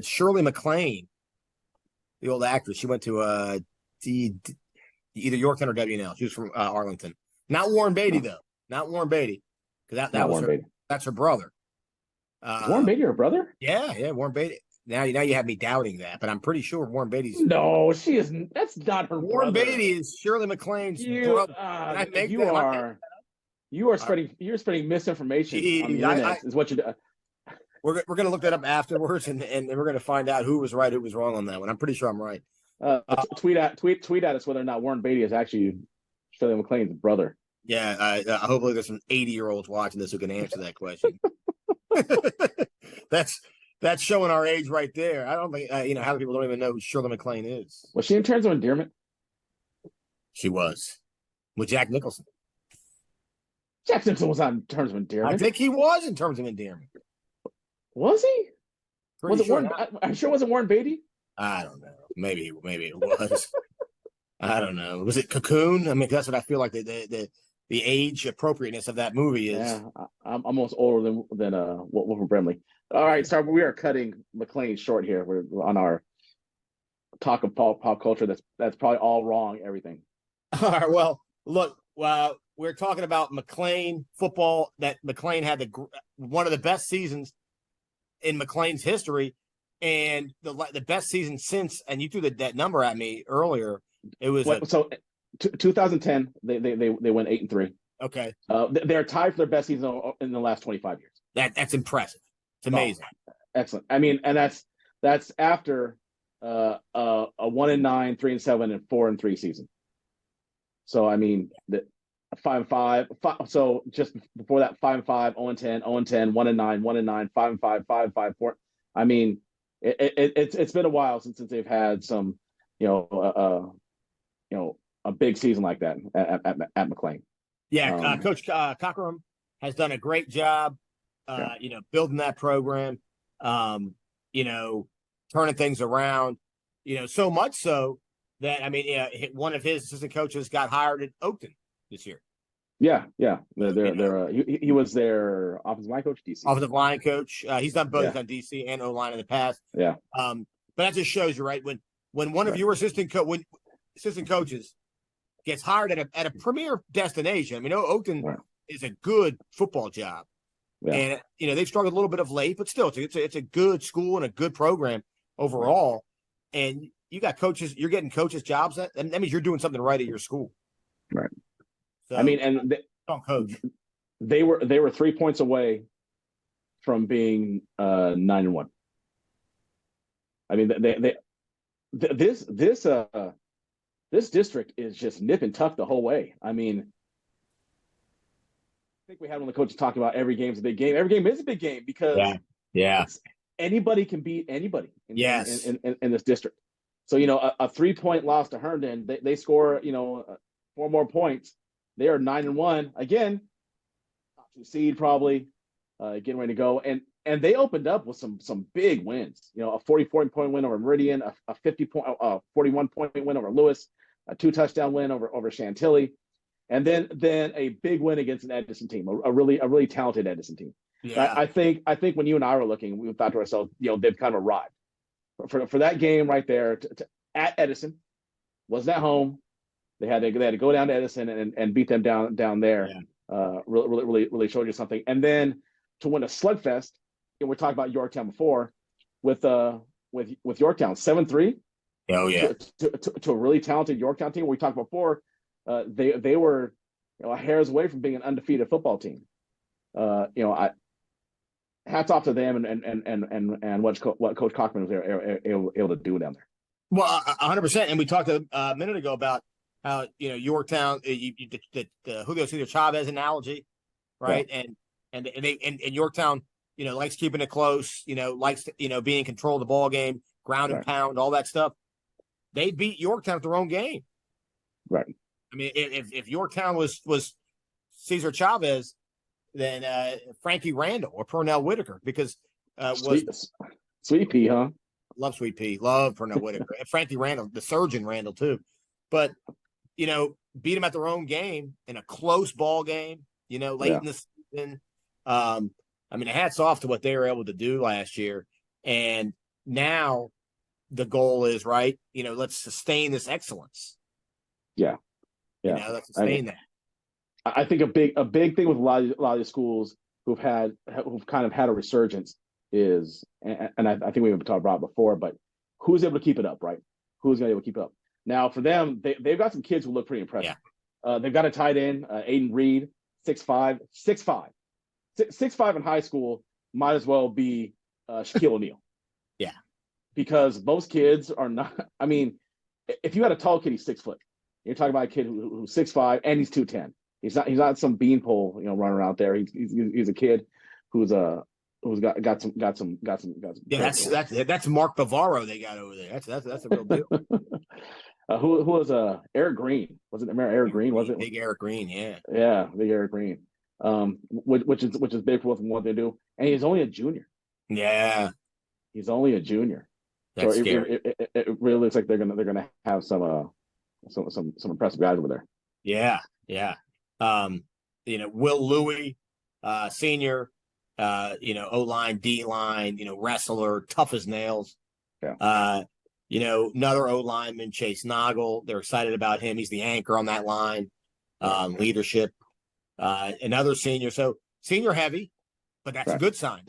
Shirley MacLaine, the old actress. She went to either Yorktown or WNL. She was from Arlington. Not Warren Beatty, though. Not Warren Beatty. Because that was her. That's her brother. Warren Beatty, her brother? Yeah, Warren Beatty. Now you have me doubting that, but I'm pretty sure Warren Beatty's. No, she isn't. That's not her. Warren brother. Beatty is Shirley MacLaine's brother. You are spreading misinformation on the internet. Is what you do. We're gonna look that up afterwards, and we're gonna find out who was right, who was wrong on that one. I'm pretty sure I'm right. Tweet at us whether or not Warren Beatty is actually Shirley MacLaine's brother. Yeah, hopefully there's some 80-year-olds watching this who can answer that question. That's showing our age right there. I don't think half the people don't even know who Shirley MacLaine is. Was she in Terms of Endearment? She was with Jack Nicholson. Jack Nicholson was on Terms of Endearment. I think he was in Terms of Endearment. Was he? Was it Warren? I'm sure it wasn't Warren Beatty. I don't know. Maybe it was. I don't know. Was it Cocoon? I mean, that's what I feel like the age appropriateness of that movie is. Yeah, I'm almost older than Wilford Brimley. All right, so we are cutting McLean short here. We're on our talk of pop culture. That's probably all wrong. Everything. All right. Well, look. We're talking about McLean football. That McLean had one of the best seasons in McLean's history, and the best season since. And you threw that number at me earlier. It was 2010. They went 8-3. Okay. They're tied for their best season in the last 25 years. That's impressive. It's amazing. Oh, excellent. I mean, and that's after a 1-9, 3-7, and 4-3 season. So I mean, the 5-5. So just before that, 5-5, 0-10, 0-10, 1-9, 1-9, 5-5, 5-5, 4. I mean, it's been a while since they've had some, a big season like that at McLean. Yeah, Coach Cockram has done a great job, building that program, turning things around, so much so that, one of his assistant coaches got hired at Oakton this year. Yeah. He was their offensive line coach, DC. Offensive line coach. He's done both. He's done DC and O-line in the past. Yeah. But that just shows you, right? When one of your assistant coaches gets hired at a premier destination. Oakton is a good football job. Yeah. And, they've struggled a little bit of late, but still, it's a good school and a good program overall. Right. And you got coaches, you're getting coaches' jobs. That means you're doing something right at your school. Right. So, coach. They were 3 points away from being 9-1. I mean, this district is just nip and tuck the whole way. I mean, I think we had one of the coaches talking about every game's a big game. Every game is a big game because anybody can beat anybody in this district. So, a 3-point loss to Herndon, they score, 4 more points. They are 9-1 again, top 2 seed probably, getting ready to go. And they opened up with some big wins. A 44-point win over Meridian, a 41-point win over Lewis, a 2-touchdown win over Chantilly, and then a big win against an Edison team, a really talented Edison team. Yeah. I think when you and I were looking, we thought to ourselves, they've kind of arrived for that game right there at Edison. Wasn't at home. They had to go down to Edison and beat them down there. Yeah. Really showed you something. And then to win a slugfest, we talked about Yorktown before, with Yorktown 7-3. Oh yeah. To a really talented Yorktown team. We talked before, they were a hair's away from being an undefeated football team. Hats off to them and what Coach Cochran was able to do down there. Well, 100%. And we talked a minute ago about how Yorktown, the Julio Cesar Chavez analogy, right? Yeah. And Yorktown, likes keeping it close. Likes to, being in control of the ball game, ground and pound, all that stuff. They beat Yorktown at their own game. Right. I mean, if Yorktown was Cesar Chavez, then Frankie Randall or Pernell Whitaker, because Sweet Pea, huh? Love Sweet Pea, love Pernell Whitaker, and Frankie Randall, the surgeon Randall too. But beat them at their own game in a close ball game. Late in the season. I mean, hats off to what they were able to do last year, and now the goal is right. Let's sustain this excellence. Yeah. Let's sustain that. I think a big thing with a lot of the schools who've kind of had a resurgence is, and I think we've talked about it before, but who's able to keep it up, right? Who's going to be able to keep it up? Now, for them, they've got some kids who look pretty impressive. Yeah. They've got a tight end, Aiden Reed, 6'5", 6'5" in high school might as well be Shaquille O'Neal. Yeah, because most kids are not. I mean, if you had a tall kid, he's 6 foot. You're talking about a kid who's 6'5" and he's 210. He's not some beanpole, running around there. He's a kid who's got some. Yeah, that's Mark Bavaro they got over there. That's a real deal. Who was Eric Green? Was it Eric Green? Was it big Eric Green? Yeah. Yeah, big Eric Green. Which is big for what they do, and he's only a junior. Yeah, he's only a junior. That's scary. It really looks like they're gonna have some impressive guys over there. Yeah. Will Louie, senior, O-line, D-line, wrestler, tough as nails. Yeah. Another O-lineman, Chase Noggle. They're excited about him. He's the anchor on that line. Leadership. Another senior. So senior heavy, but that's a good sign.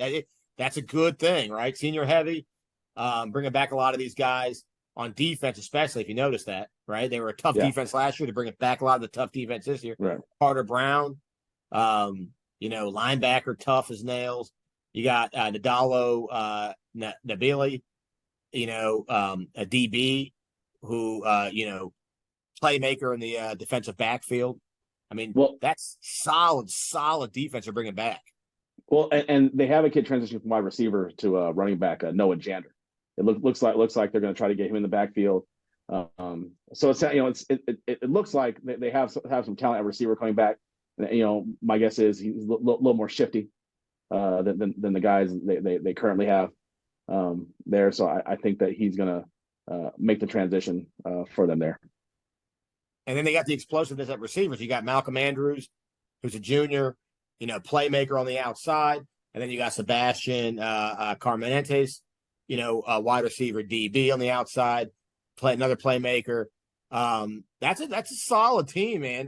That's a good thing, right? Senior heavy. Bringing back a lot of these guys on defense, especially if you notice that, right? They were a tough defense last year. To bring it back a lot of the tough defense this year. Right. Carter Brown, linebacker, tough as nails. You got Nadalo Nabili, a DB who, playmaker in the defensive backfield. I mean, that's solid defense they're bringing back. Well, and they have a kid transition from wide receiver to running back, Noah Jander. It looks like they're going to try to get him in the backfield. So it looks like they have some talent at receiver coming back. My guess is he's a little more shifty than the guys they currently have there. So I think that he's going to make the transition for them there. And then they got the explosiveness at receivers. You got Malcolm Andrews, who's a junior, playmaker on the outside. And then you got Sebastian Carmenentes, wide receiver DB on the outside, another playmaker. That's a solid team, man.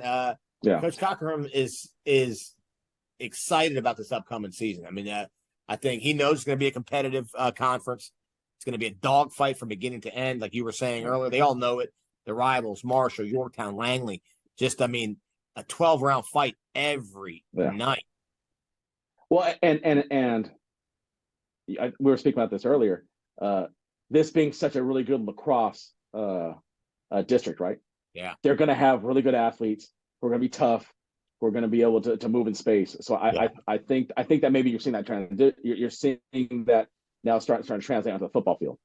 Coach Cochran is excited about this upcoming season. I mean, I think he knows it's going to be a competitive conference. It's going to be a dogfight from beginning to end, like you were saying earlier. They all know it. The rivals, Marshall, Yorktown, Langley. Just, a 12-round fight every night. Well, and we were speaking about this earlier. This being such a really good lacrosse district, right? Yeah, they're going to have really good athletes. We're going to be tough. We're going to be able to move in space. So I think that maybe you're seeing that trend. You're seeing that now starting to translate onto the football field.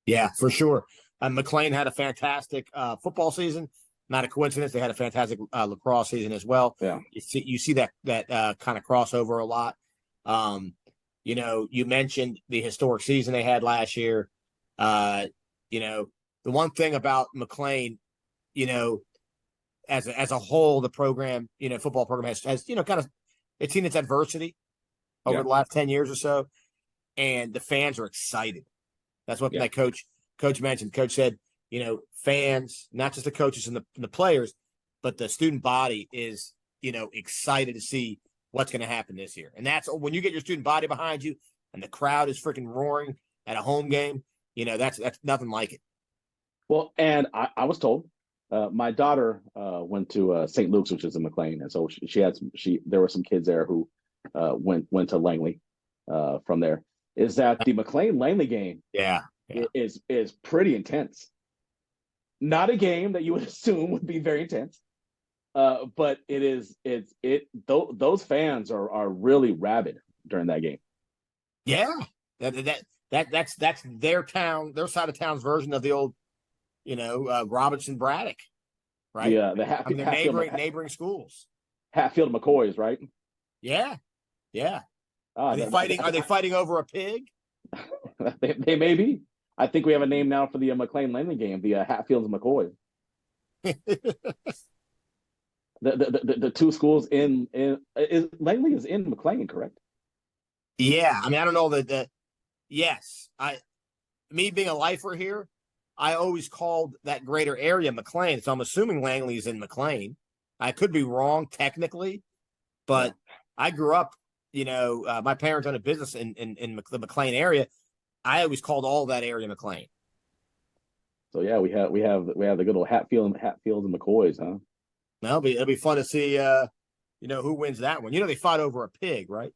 Yeah, for sure. McLean had a fantastic football season. Not a coincidence. They had a fantastic lacrosse season as well. Yeah, you see that kind of crossover a lot. You mentioned the historic season they had last year. the one thing about McLean, as a whole, the program, football program has kind of it's seen its adversity over the last 10 years or so, and the fans are excited. That's what that coach mentioned. Coach said, fans, not just the coaches and the players, but the student body is, excited to see what's going to happen this year. And that's when you get your student body behind you and the crowd is freaking roaring at a home game, that's nothing like it. Well, and I was told, my daughter went to St. Luke's, which is in McLean, and so there were some kids there who went to Langley from there. Is that the McLean-Langley game? Yeah. Is pretty intense. Not a game that you would assume would be very intense, but those fans are really rabid during that game. Yeah, that's their town, their side of town's version of the old, Robinson Braddock, right? Yeah, the neighboring schools. Hatfield McCoys, right? Yeah. Are they fighting over a pig? they may be. I think we have a name now for the McLean-Langley game, the Hatfields and McCoys. the two schools Langley is in McLean, correct? Yeah, I mean, I don't know yes, me being a lifer here, I always called that greater area McLean, so I'm assuming Langley is in McLean. I could be wrong technically, but I grew up, my parents owned a business in the McLean area. I always called all that area McLean. So yeah, we have the good old Hatfields and McCoys, huh? Now it'll be fun to see who wins that one. They fought over a pig, right?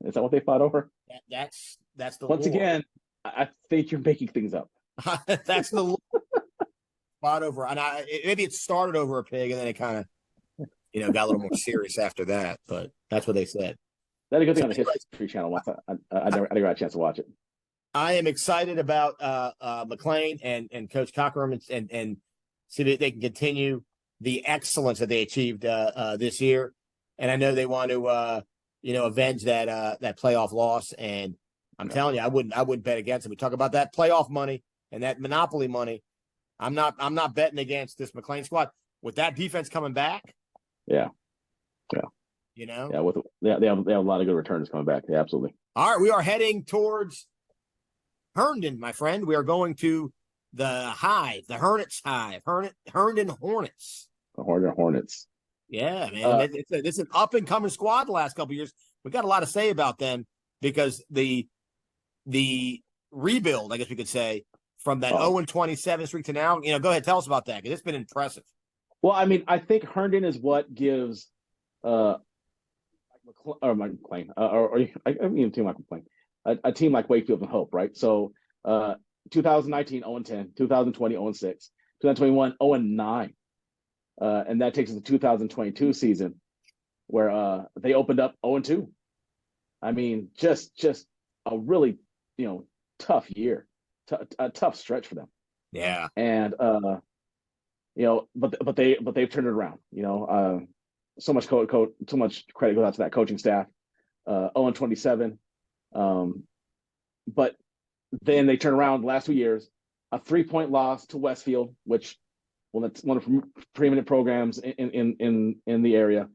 Is that what they fought over? That's the once lore. Again, I think you're making things up. That's the lore. Fought over, and maybe it started over a pig, and then it kind of got a little more serious after that. But that's what they said. That's a good thing on the History Channel. I never got a chance to watch it. I am excited about McLean and Coach Cockrum and see that they can continue the excellence that they achieved this year. And I know they want to avenge that playoff loss. And I'm telling you, I wouldn't bet against them. We talk about that playoff money and that monopoly money. I'm not betting against this McLean squad with that defense coming back. Yeah. They have a lot of good returners coming back. Yeah, absolutely. All right, we are heading towards Herndon, my friend. We are going to the Hive, the Hornets Hive, Herndon Hornets. The Herndon Hornets. Yeah, man. It's an up-and-coming squad the last couple of years. We got a lot to say about them because the rebuild, I guess we could say, from that 0-27 streak to now. Go ahead, tell us about that because it's been impressive. Well, I mean, I think Herndon is what gives McLean, I mean a team like McLean, a team like Wakefield and hope, right? So 2019 0-10, 2020 0-6, 2021 0-9, and that takes us to 2022 season where they opened up 0-2. I mean, just a really tough year, a tough stretch for them. Yeah, and but they've turned it around. So much so much credit goes out to that coaching staff. 0-27, but then they turn around the last 2 years, a 3-point loss to Westfield, which that's one of the preeminent programs in the area,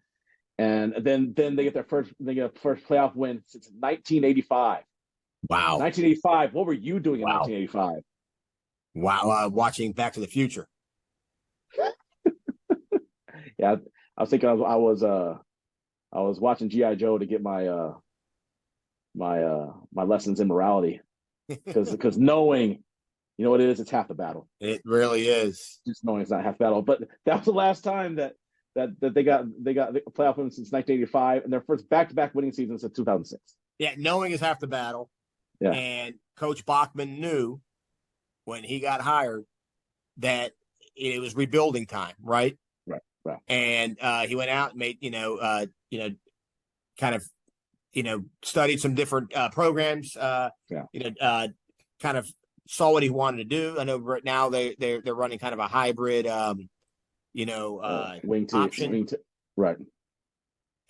and then they get their first playoff win since 1985. Wow, 1985. What were you doing in 1985? Wow, watching Back to the Future. Yeah, I was thinking I was watching G.I. Joe to get my my lessons in morality, because knowing, what it is, it's half the battle. It really is. Just knowing it's not half the battle. But that was the last time that they got the playoff win since 1985, and their first back-to-back winning season since 2006. Yeah, knowing is half the battle. Yeah. And Coach Bachman knew when he got hired that it was rebuilding time, right? Right. And he went out and made, kind of, studied some different programs, kind of saw what he wanted to do. I know right now they're running kind of a hybrid, wing option. Right.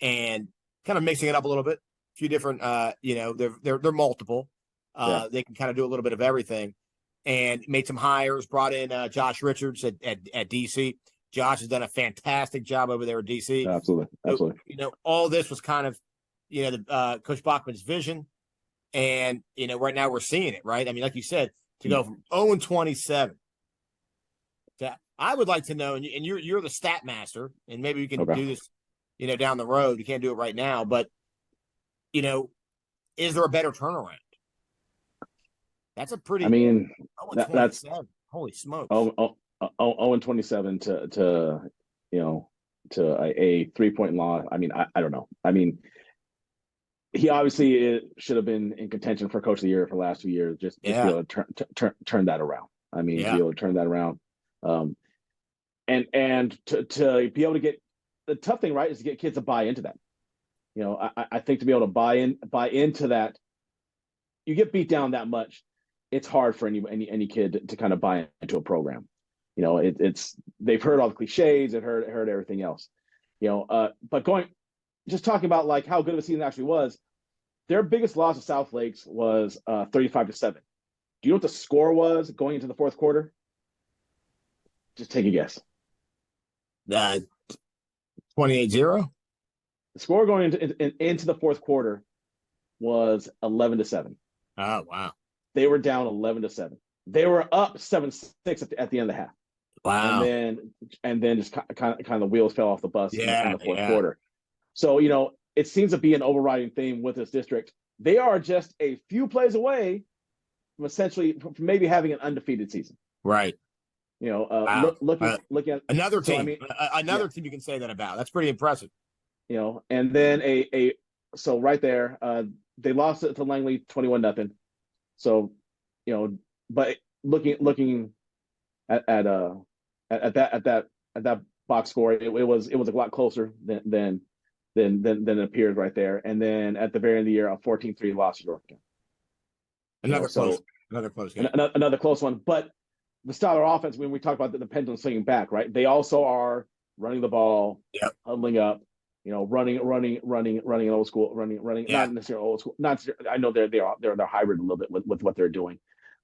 And kind of mixing it up a little bit. A few different, they're multiple. They can kind of do a little bit of everything. and made some hires, brought in Josh Richards at DC. Josh has done a fantastic job over there at DC. Absolutely. So, all this was kind of, Coach Bachman's vision. And, right now we're seeing it, right? I mean, like you said, to go from 0-27. I would like to know, and you're the stat master, and maybe we can do this, down the road. You can't do it right now, but, is there a better turnaround? That's a pretty. I mean, that's holy smokes. 0-27 to a 3-point loss. I mean, I don't know. I mean, he obviously should have been in contention for Coach of the Year for the last 2 years. Just to be able to turn that around. I mean, to be able to turn that around. And to be able to get the tough thing, right, is to get kids to buy into that. I think to be able to buy into that, you get beat down that much, it's hard for any kid to kind of buy into a program. It's they've heard all the cliches, they've heard everything else. But just talking about like how good of a season it actually was, their biggest loss of South Lakes was 35-7. Do you know what the score was going into the fourth quarter? Just take a guess. 28-0. The score going into the fourth quarter was 11-7. Oh, wow. They were down 11-7. They were up 7-6 at the end of the half. Wow. And then just kind of the wheels fell off the bus in the fourth quarter. So, it seems to be an overriding theme with this district. They are just a few plays away from maybe having an undefeated season. Right. Wow. Looking at another team, another team you can say that about. That's pretty impressive. And then so right there, they lost it to Langley 21-0. So, but looking at that box score, it was a lot closer than it appears right there. And then at the very end of the year, a 14-3 loss to Yorktown. Another close game. Another close one. But the style of offense, when we talk about the pendulum swinging back, right? They also are running the ball, huddling up, running old school, running. Not necessarily old school. I know they're hybrid a little bit with what they're doing,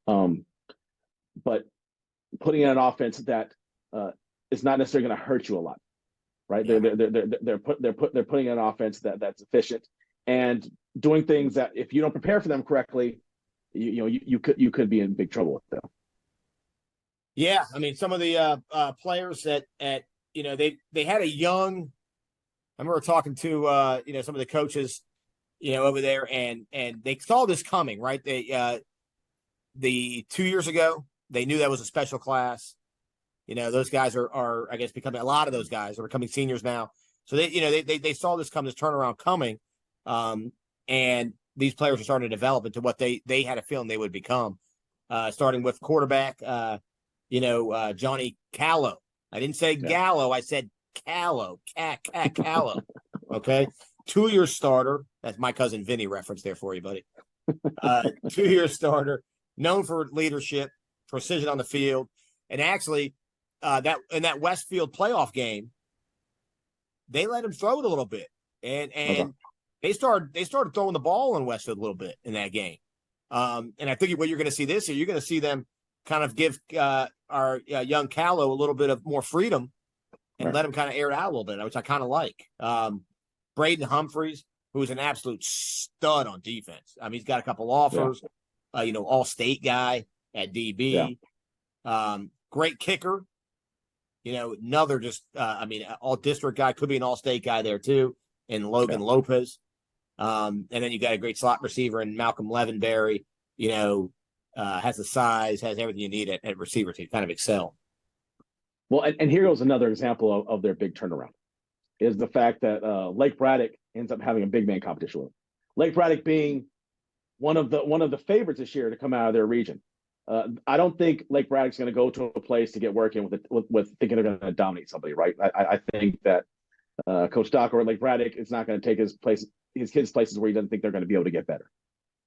but putting in an offense that is not necessarily going to hurt you a lot, right? Yeah. They're putting in an offense that's efficient and doing things that if you don't prepare for them correctly, you could be in big trouble with them. Yeah, I mean, some of the players they had a young. I remember talking to some of the coaches, over there, and they saw this coming, right? The 2 years ago, they knew that was a special class. Those guys are I guess becoming, a lot of those guys are becoming seniors now. So they saw this turnaround coming, and these players are starting to develop into what they had a feeling they would become. Starting with quarterback. Johnny Callow. I didn't say Gallo. I said Callow. Callow. Okay. 2-year starter. That's my cousin Vinny reference there for you, buddy. 2-year starter, known for leadership, precision on the field. And actually, that in that Westfield playoff game, they let him throw it a little bit. And they started throwing the ball in Westfield a little bit in that game. And I think what you're going to see this year, you're going to see them kind of give our young Callow a little bit of more freedom and let him kind of air it out a little bit, which I kind of like. Braden Humphreys, who's an absolute stud on defense. I mean, he's got a couple offers, all-state guy at DB. Yeah. Great kicker. Another all-district guy, could be an all-state guy there too, and Logan Lopez. And then you got a great slot receiver in Malcolm Levenberry, has the size, has everything you need at receiver to kind of excel. Well, and here goes another example of their big turnaround, is the fact that Lake Braddock ends up having a big man competition with them. Lake Braddock being one of the favorites this year to come out of their region. I don't think Lake Braddock's going to go to a place to get working with thinking they're going to dominate somebody, right? I think that Coach Docker at Lake Braddock is not going to take his kids places where he doesn't think they're going to be able to get better.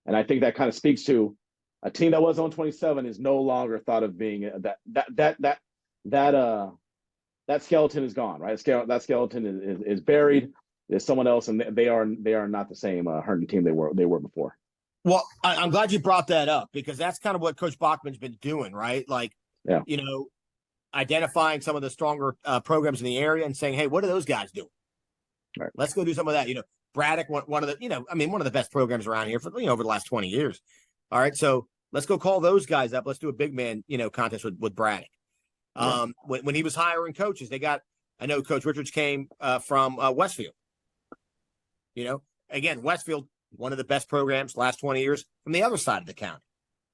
And I think that kind of speaks to a team that was on 27 is no longer thought of being that skeleton is gone, right? That skeleton is buried. There's someone else, and they are not the same Herndon team they were before. Well, I'm glad you brought that up because that's kind of what Coach Bachman's been doing, right? Like, you know, identifying some of the stronger programs in the area and saying, hey, what are those guys doing? Right. Let's go do some of that. You know, Braddock, one of the, one of the best programs around here for, over the last 20 years. All right. So let's go call those guys up. Let's do a big man, contest with Braddock. When he was hiring coaches, I know Coach Richards came from Westfield. Again, Westfield, one of the best programs last 20 years from the other side of the county.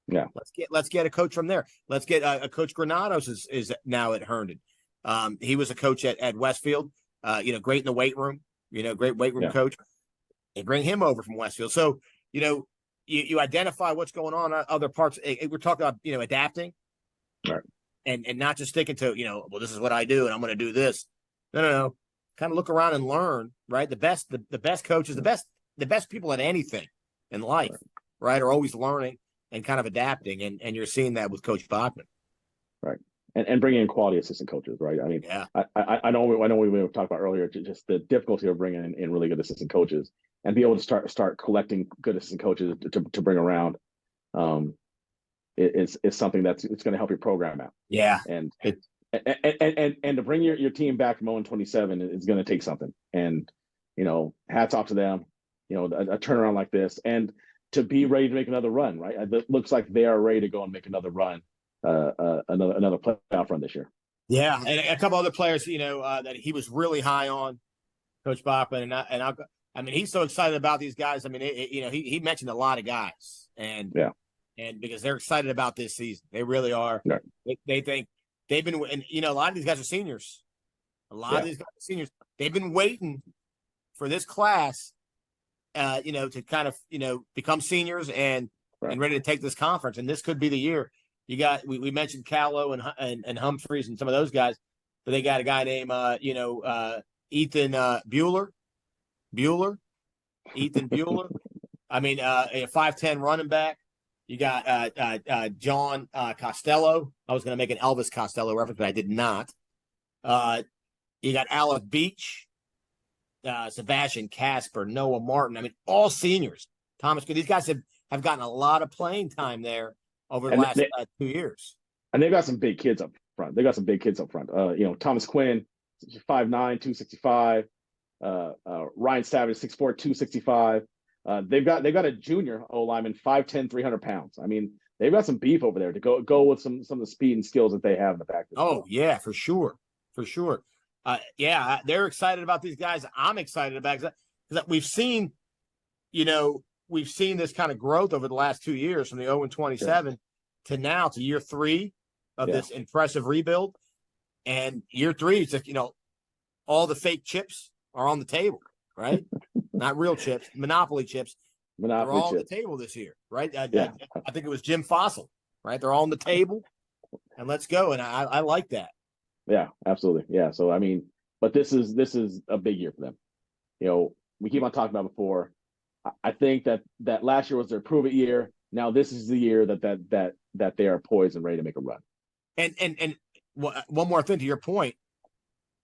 Yeah. Let's get a coach from there. Let's get a Coach Granados is now at Herndon. He was a coach at Westfield, great in the weight room, great weight room coach. They bring him over from Westfield. So, you identify what's going on in other parts. We're talking about, adapting. Right. And not just sticking to, well, this is what I do and I'm going to do this. No. Kind of look around and learn, right? The best coaches, the best people at anything in life, right, are always learning and kind of adapting. And you're seeing that with Coach Bachman. Right. And bringing in quality assistant coaches, right? I mean, I know we talked about earlier, just the difficulty of bringing in really good assistant coaches and be able to start collecting good assistant coaches to bring around. Is something it's going to help your program out. Yeah. And to bring your team back from 0-27 is going to take something. And, hats off to them, a turnaround like this and to be ready to make another run, right? It looks like they are ready to go and make another run, another playoff run this year. Yeah. And a couple other players, that he was really high on, Coach Bachman. I mean, he's so excited about these guys. I mean, he mentioned a lot of guys and because they're excited about this season. They really are. Right. They think they've been, and a lot of these guys are seniors. A lot of these guys are seniors. They've been waiting for this class, to kind of, become seniors and ready to take this conference. And this could be the year. You got, we mentioned Callow and Humphreys and some of those guys, but they got a guy named, Ethan Bueller. Ethan Bueller. I mean, a 5'10" running back. You got John Costello. I was going to make an Elvis Costello reference, but I did not. You got Alec Beach, Sebastian Casper, Noah Martin. I mean, all seniors. Thomas, these guys have gotten a lot of playing time there over the last 2 years. And they've got some big kids up front. Thomas Quinn, 5'9", 265. Ryan Savage, 6'4", 265. They've got a junior O-lineman, 5'10", 300 pounds. I mean, they've got some beef over there to go with some of the speed and skills that they have in the back. Yeah, for sure. They're excited about these guys. I'm excited about because we've seen this kind of growth over the last 2 years from the 0-27 to now to year 3 of this impressive rebuild. And year 3, it's like, all the fake chips are on the table, right? Not real chips, Monopoly chips. They're all on the table this year, right? I think it was Jim Fossil, right? They're all on the table, and let's go. And I like that. Yeah, absolutely. Yeah. So I mean, but this is a big year for them. We keep on talking about before. I think that last year was their prove it year. Now this is the year that they are poised and ready to make a run. And one more thing to your point,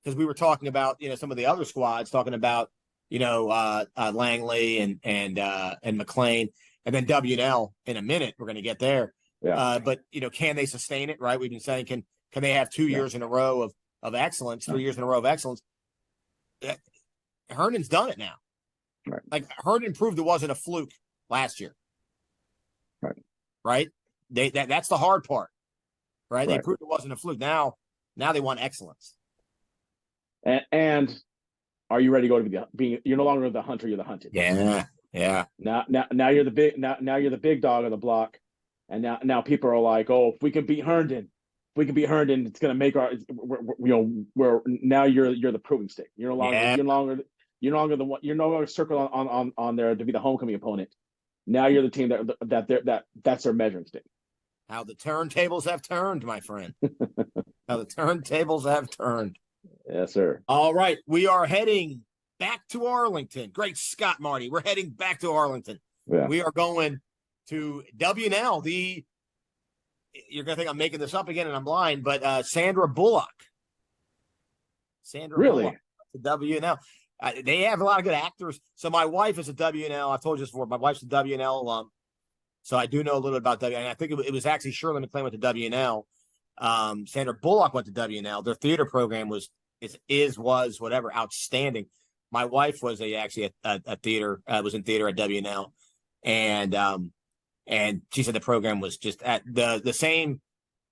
because we were talking about some of the other squads, talking about Langley and McLean, and then W&L in a minute. We're going to get there. Yeah. But can they sustain it? Right. We've been saying can they have 2 years in a row of excellence, 3 years in a row of excellence? Herndon's done it now. Right. Like Herndon proved it wasn't a fluke last year. Right. That's the hard part. Right. They proved it wasn't a fluke. Now they want excellence. And are you ready to go to you're no longer the hunter, you're the hunted. Yeah. Now you're the big you're the big dog of the block. And now people are like, oh, if we can beat Herndon, it's gonna make our we're now you're the proving stick. You're no longer circled on there to be the homecoming opponent. Now you're the team that's their measuring stick. How the turntables have turned, my friend. How the turntables have turned. Yes, sir. All right. We are heading back to Arlington. Great Scott, Marty. We're heading back to Arlington. Yeah. We are going to W&L. You're going to think I'm making this up again and I'm blind, but Sandra Bullock. Bullock. W&L. They have a lot of good actors. So my wife is a W&L. I've told you this before. My wife's a W&L alum. So I do know a little bit about W. And I think it was actually Shirley McLean went to WNL. Sandra Bullock went to WNL. Their theater program was whatever, outstanding. My wife was actually a theater, was in theater at WNL. And she said the program was just at the same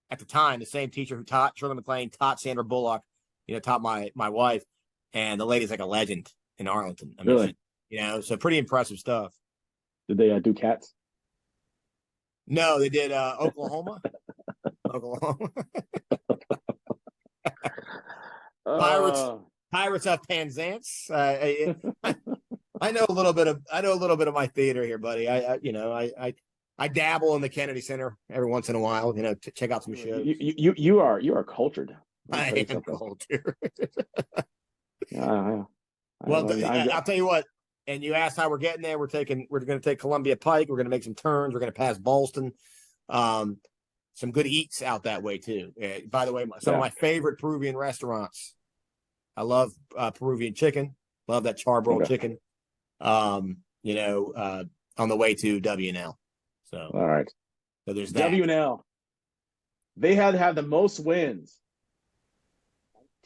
at the time, the same teacher who taught Shirley McLean taught Sandra Bullock, taught my wife, and the lady's like a legend in Arlington. I mean, really? So pretty impressive stuff. Did they do Cats? No, they did Oklahoma. Oklahoma. Pirates of Penzance. I know a little bit of my theater here, buddy. I dabble in the Kennedy Center every once in a while, to check out some shows. You are cultured. I am cultured. Yeah. Well, I'll tell you what. And you asked how we're getting there. We're going to take Columbia Pike. We're going to make some turns. We're going to pass Ballston. Some good eats out that way too. By the way, some of my favorite Peruvian restaurants. I love Peruvian chicken. Love that charbroiled chicken. On the way to WNL. So all right. So there's that. WNL. They had the most wins.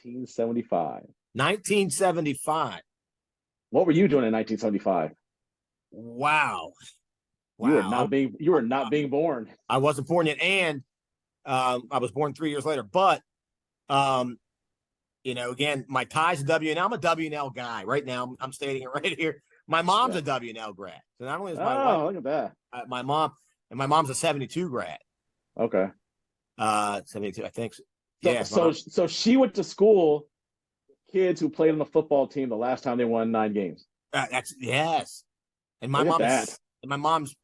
1975. 1975. What were you doing in 1975? Wow. You were not being born. I wasn't born yet, and I was born 3 years later. But again, my ties to WNL. I'm a WNL guy right now. I'm stating it right here. My mom's a WNL grad. So not only is my wife, look at that. My mom's a 72 grad. Okay. 72, I think. So she went to school with kids who played on the football team the last time they won 9 games. Yes. And my mom's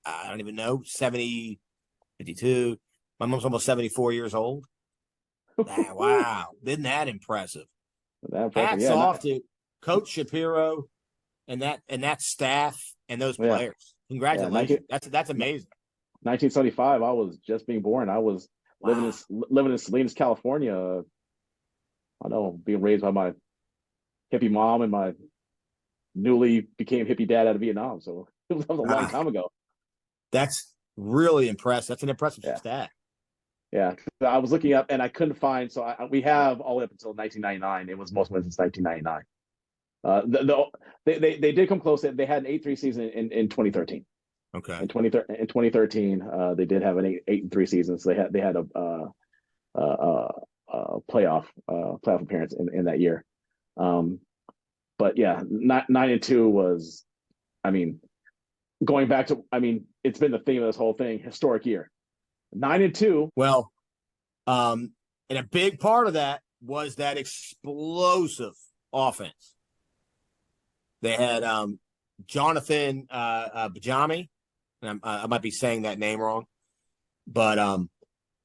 I don't even know, 70, 52. My mom's almost 74 years old. Wow. Isn't that impressive? Hats off to Coach Shapiro and that staff and those players. Congratulations. That's amazing. 1975, I was just being born. I was living in Salinas, California. I know, being raised by my hippie mom and my newly became hippie dad out of Vietnam. So it was a long time ago. That's really impressive. That's an impressive stat. Yeah, I was looking up and I couldn't find. So we have all the way up until 1999. It was most wins since 1999. They did come close. They had an 8-3 season in 2013. Okay. In 2013, they did have an 8-3 season. So they had a playoff appearance in that year. But yeah, 9-2 was, going back to, it's been the theme of this whole thing, historic year. 9-2. Well, and a big part of that was that explosive offense. They had Jonathan Bajami, and I might be saying that name wrong, but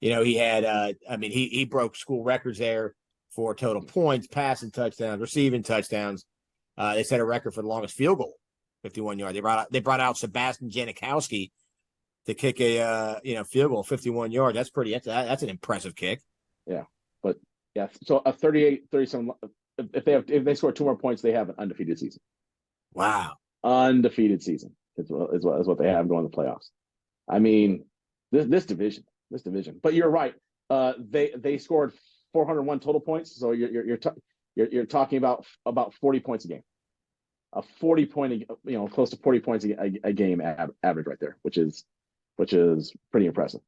he had he broke school records there for total points, passing touchdowns, receiving touchdowns. They set a record for the longest field goal, 51 yards. They brought out Sebastian Janikowski to kick a field goal, 51 yards. That's an impressive kick. Yeah, but yeah, so a 38-37. If they score 2 more points, they have an undefeated season. Wow, undefeated season is what they have going to the playoffs. This division. But you're right. They scored 401 total points. So you're talking about 40 points a game. A 40 point, close to 40 points a game average right there, which is pretty impressive.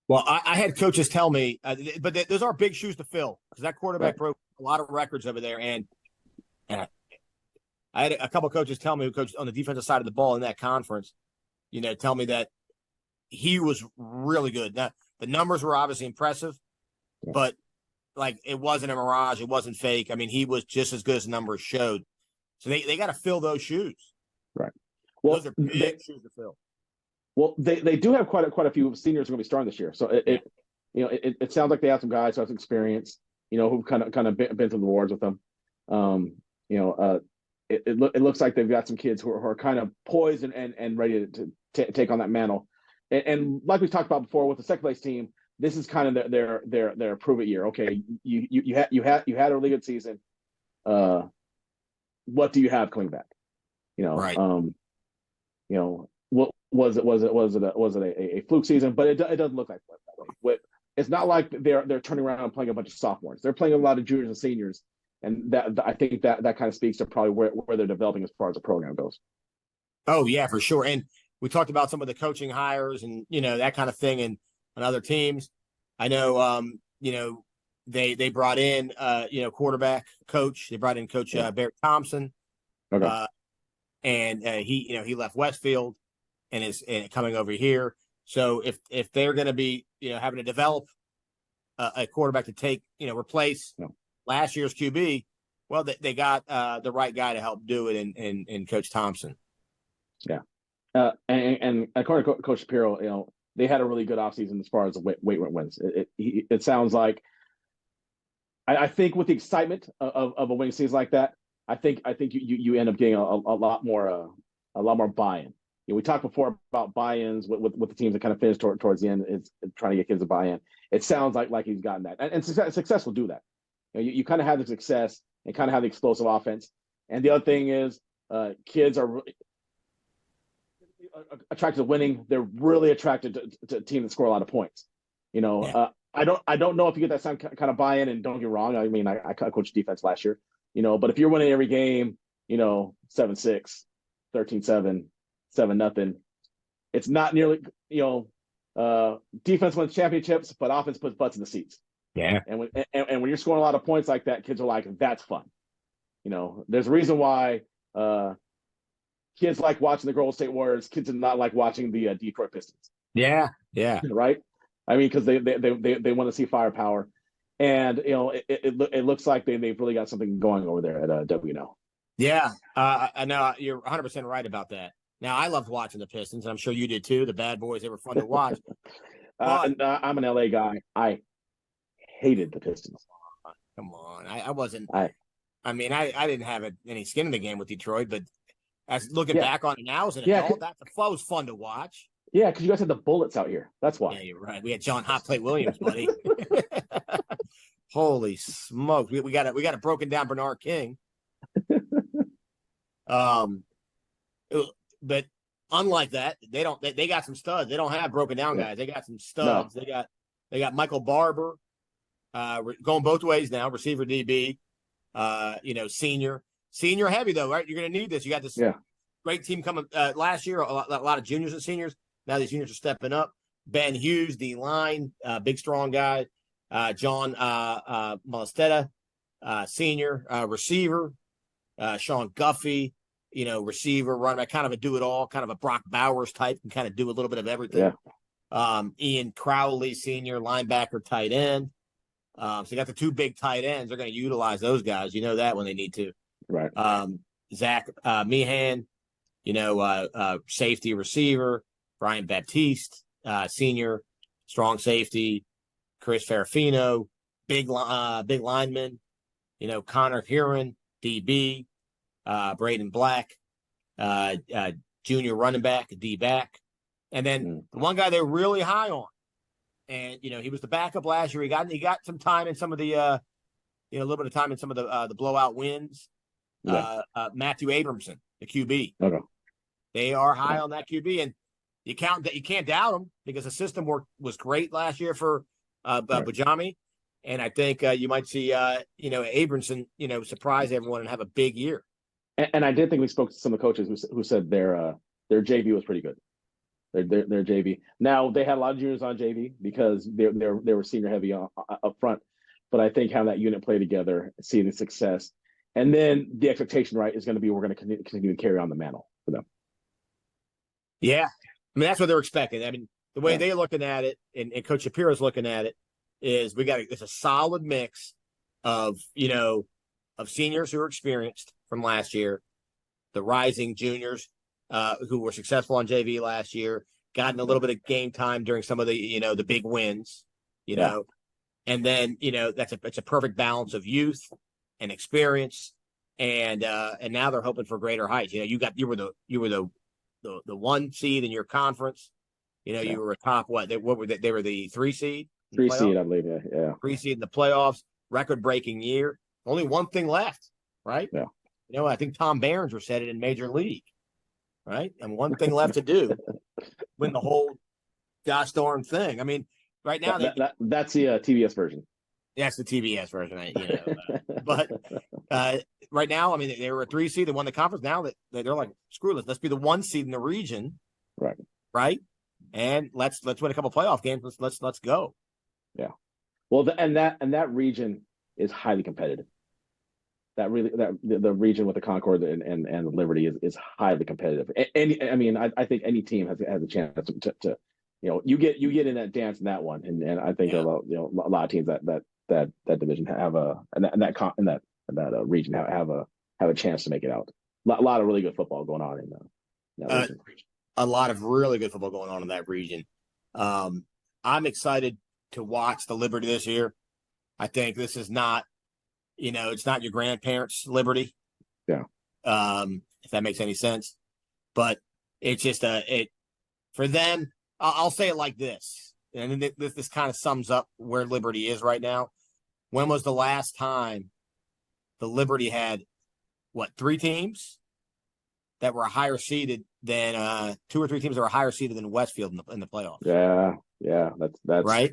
Well, I had coaches tell me, but those are big shoes to fill because that quarterback broke a lot of records over there. And I had a couple of coaches tell me, who coached on the defensive side of the ball in that conference, tell me that he was really good. Now, the numbers were obviously impressive, but it wasn't a mirage. It wasn't fake. He was just as good as the numbers showed. So they got to fill those shoes. Right. Well, those are big shoes to fill. Well, they do have quite a few seniors who are going to be starting this year. So it sounds like they have some guys who have some experience, who've kind of been through the wars with them. It looks like they've got some kids who are kind of poised and ready to take on that mantle. And like we talked about before with the second place team, this is kind of their prove it year. Okay, you had a really good season. What do you have coming back? Right. a fluke season? But it doesn't look like that way. It's not like they're turning around and playing a bunch of sophomores. They're playing a lot of juniors and seniors, and that I think that kind of speaks to probably where they're developing as far as the program goes. Oh yeah, for sure. And we talked about some of the coaching hires and that kind of thing, and on other teams. I know they brought in quarterback coach. They brought in Coach Barry Thompson. Okay. And he left Westfield and is coming over here. So if they're going to be having to develop a quarterback to take replace last year's QB, well they got the right guy to help do it in Coach Thompson. Yeah, and according to Coach Shapiro, they had a really good offseason as far as the weight wins. It sounds like I think with the excitement of a winning season like that, I think you end up getting a lot more buy-in. We talked before about buy-ins with the teams that kind of finish towards the end. It's trying to get kids to buy in. It sounds like he's gotten that, and success will do that. You kind of have the success and kind of have the explosive offense. And the other thing is, kids are really attracted to winning. They're really attracted to a team that score a lot of points. I don't know if you get that same kind of buy-in. And don't get me wrong, I mean, I coached defense last year. But if you're winning every game, 7-6, 13-7, 7-0, it's not nearly, defense wins championships, but offense puts butts in the seats. Yeah. And when you're scoring a lot of points like that, kids are like, that's fun. There's a reason why kids like watching the Golden State Warriors. Kids do not like watching the Detroit Pistons. Yeah. Yeah. Right. I mean, because they want to see firepower. And it looks like they've really got something going over there at WNL. Yeah, I know you're 100% right about that. Now I loved watching the Pistons, and I'm sure you did too. The bad boys, they were fun to watch. I'm an LA guy. I hated the Pistons. Come on, I wasn't. I didn't have any skin in the game with Detroit, but as looking back on it now as an adult, that was fun to watch. Yeah, because you guys had the Bullets out here. That's why. Yeah, you're right. We had John Hot Plate Williams, buddy. Holy smokes. We got a broken down Bernard King. But unlike that, they got some studs. They don't have broken down guys. They got some studs. No. They got Michael Barber going both ways now, receiver DB, senior heavy though, right? You're going to need this. You got this great team coming last year, a lot of juniors and seniors. Now these juniors are stepping up. Ben Hughes, D line, big strong guy. John Malestetta, senior receiver. Sean Guffey, receiver, running back, kind of a do-it-all, kind of a Brock Bowers type, can kind of do a little bit of everything. Yeah. Ian Crowley, senior linebacker, tight end. So you got the two big tight ends. They're going to utilize those guys. You know that when they need to. Right. Zach Meehan, safety receiver. Brian Baptiste, senior, strong safety. Chris Ferrafino, big lineman. Connor Huron, DB. Braden Black, junior running back, D-back. And then the one guy they're really high on. And, he was the backup last year. He got some time in some of the, a little bit of time in some of the blowout wins. Yeah. Matthew Abramson, the QB. Okay. They are high on that QB. And you can't doubt them because the system was great last year for Bujami. And I think you might see, Abramson, surprise everyone and have a big year. And I did think we spoke to some of the coaches who said their JV was pretty good. Their JV. Now they had a lot of juniors on JV because they were senior heavy up front. But I think having that unit play together, seeing the success, and then the expectation, right, is going to be we're going to continue to carry on the mantle for them. Yeah, I mean that's what they're expecting. I mean the way they're looking at it, and Coach Shapiro's looking at it, is it's a solid mix of of seniors who are experienced from last year, the rising juniors who were successful on JV last year, gotten a little bit of game time during some of the the big wins, and then it's a perfect balance of youth and experience, and now they're hoping for greater heights. You were the one seed in your conference. You were a top they were the 3 seed. 3 seed, I believe. Yeah. 3 seed in the playoffs, record-breaking year. Only one thing left, right? Yeah. I think Tom Behrens said it in Major League, right? And one thing left to do. win the whole gosh darn thing. I mean, right now that's the TBS version. That's the TBS version, but right now, I mean, they were a 3 seed, they won the conference. Now that they're like, screw it, let's be the 1 seed in the region, right, and let's win a couple playoff games. Let's go. Yeah, well, that region is highly competitive. The region with the Concord and the Liberty is highly competitive. I think any team has a chance to you get in that dance in that one, and I think a lot of teams that division have in that region have a chance to make it out. A lot of really good football going on in that region. A lot of really good football going on in that region. I'm excited to watch the Liberty this year. I think this is not, it's not your grandparents' Liberty. Yeah. If that makes any sense, but it's just for them. I'll say it like this, and this kind of sums up where Liberty is right now. When was the last time the Liberty had 3 teams that were higher seeded than 2 or 3 teams that were higher seeded than Westfield in the playoffs? Yeah, that's right.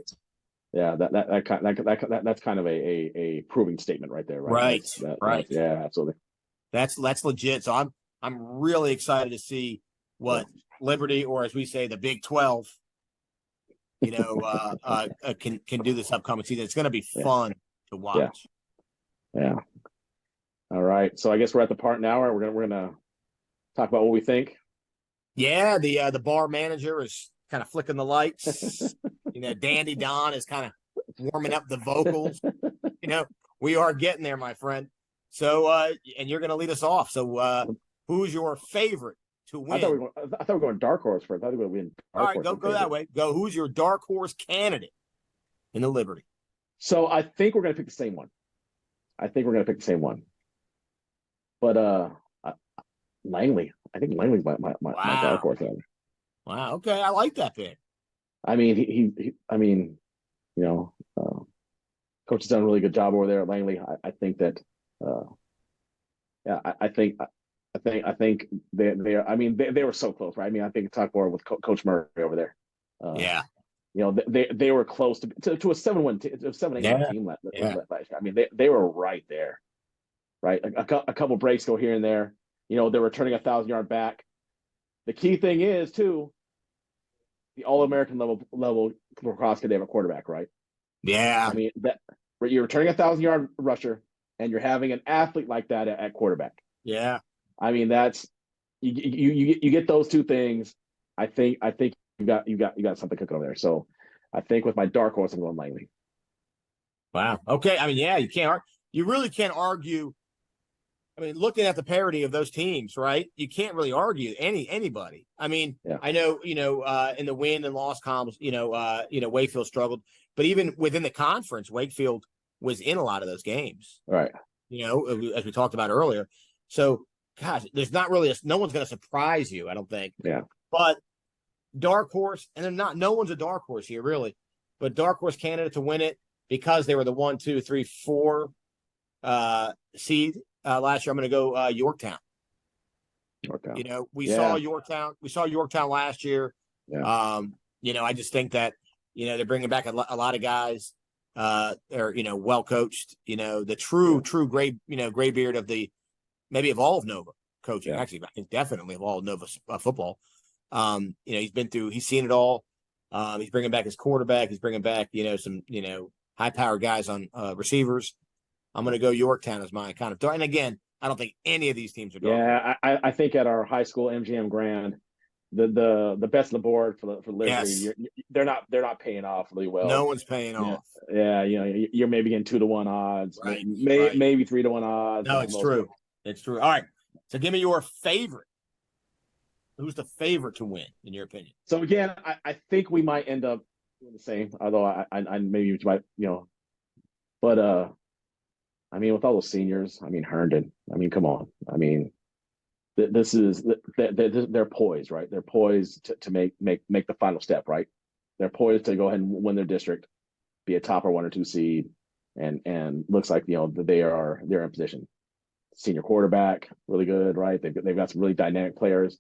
Yeah, that's kind of a proving statement right there, right? Right. Yeah, absolutely. That's legit. So I'm really excited to see what Liberty, or as we say, the Big 12, can do this upcoming season. It's going to be fun to watch. Yeah. All right. So I guess we're at the part now where we're gonna talk about what we think. Yeah, the bar manager is kind of flicking the lights. Dandy Don is kind of warming up the vocals. We are getting there, my friend. So, and you're going to lead us off. So, who's your favorite to win? I thought we were going dark horse first. I thought we were going to win. All right, go that way. Go. Who's your dark horse candidate in the Liberty? So I think we're going to pick the same one. But Langley. I think Langley's my dark horse. Wow. Okay, I like that pick. I mean, coach has done a really good job over there at Langley. I think that, I think they were so close, right? I mean, I think talk more with Coach Murray over there. They were close to a 7-1, 7-8 team last year. I mean, they were right there, right? A couple breaks go here and there. They're returning 1,000-yard back. The key thing is too, the All-American level lacrosse, they have a quarterback, right? Yeah. I mean, that you're returning 1,000-yard rusher, and you're having an athlete like that at quarterback. Yeah. I mean, that's you get those two things. I think you got something cooking over there. So I think with my dark horse, I'm going Langley. Wow. Okay. I mean, yeah, you really can't argue. I mean, looking at the parity of those teams, right? You can't really argue anybody. I mean, I know, in the win and loss columns, Wakefield struggled, but even within the conference, Wakefield was in a lot of those games, right? As we talked about earlier. So, gosh, there's not really no one's going to surprise you, I don't think. Yeah. But dark horse, and no one's a dark horse here, really, but dark horse candidate to win it because they were the 1, 2, 3, 4 seed. Last year, I'm going to go Yorktown. We saw Yorktown. We saw Yorktown last year. Yeah. I just think that they're bringing back a lot of guys. They're well coached. The true graybeard of maybe of all of Nova coaching. Yeah. Actually, I think definitely of all of Nova football. He's seen it all. He's bringing back his quarterback. He's bringing back some high power guys on receivers. I'm going to go Yorktown as my kind of – and again, I don't think any of these teams are going. Yeah, I think at our high school MGM Grand, the best on the board for Liberty, they're not paying off really well. No one's paying off. Yeah, you're maybe getting 2-1 odds, right, maybe 3-1 odds. No, it's true. It's true. All right, so give me your favorite. Who's the favorite to win, in your opinion? So again, I think we might end up doing the same, although I maybe might, but I mean, with all those seniors, I mean, Herndon, I mean, come on. I mean, they're poised, right? They're poised to make the final step, right? They're poised to go ahead and win their district, be a top or 1 or 2 seed, and looks like they're in position. Senior quarterback, really good, right? They've got some really dynamic players.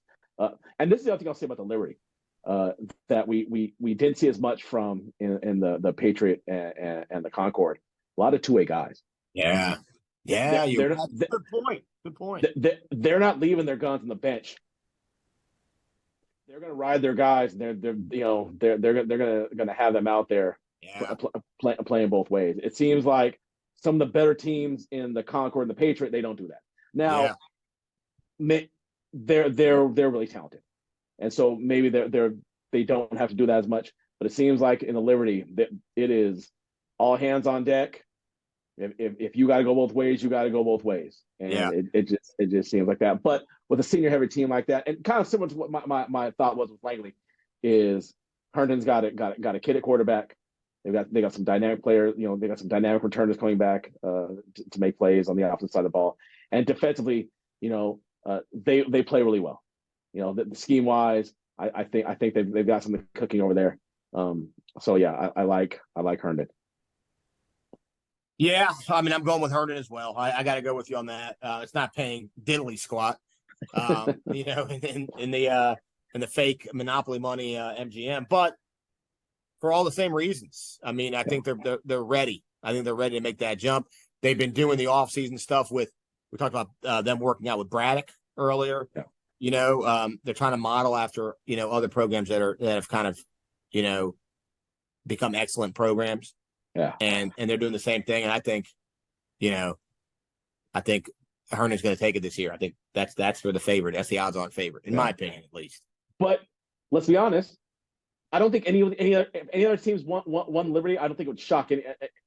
And this is the other thing I'll say about the Liberty. that we didn't see as much from in the Patriot and the Concord. A lot of two-way guys. Yeah, yeah, good point. Good point. They're not leaving their guns on the bench. They're going to ride their guys. They're going to have them out there playing both ways. It seems like some of the better teams in the Concord and the Patriot, they don't do that. Now, they're really talented, and so maybe they don't have to do that as much. But it seems like in the Liberty that it is all hands on deck. If you got to go both ways, you got to go both ways, and it just seems like that. But with a senior heavy team like that, and kind of similar to what my thought was with Langley, is Herndon's got a kid at quarterback. They got some dynamic players. They got some dynamic returners coming back to make plays on the opposite side of the ball, and defensively, they play really well. The scheme wise, I think they've got something cooking over there. So yeah, I like Herndon. Yeah, I mean, I'm going with Herndon as well. I got to go with you on that. It's not paying diddly squat, in the fake monopoly money MGM, but for all the same reasons. I mean, I think they're ready. I think they're ready to make that jump. They've been doing the offseason stuff we talked about them working out with Braddock earlier. Yeah. They're trying to model after other programs that have kind of become excellent programs. Yeah. And they're doing the same thing. And I think Herndon's going to take it this year. I think that's for the favorite. That's the odds-on favorite, in my opinion, at least. But let's be honest. I don't think any other teams won Liberty. I don't think it would shock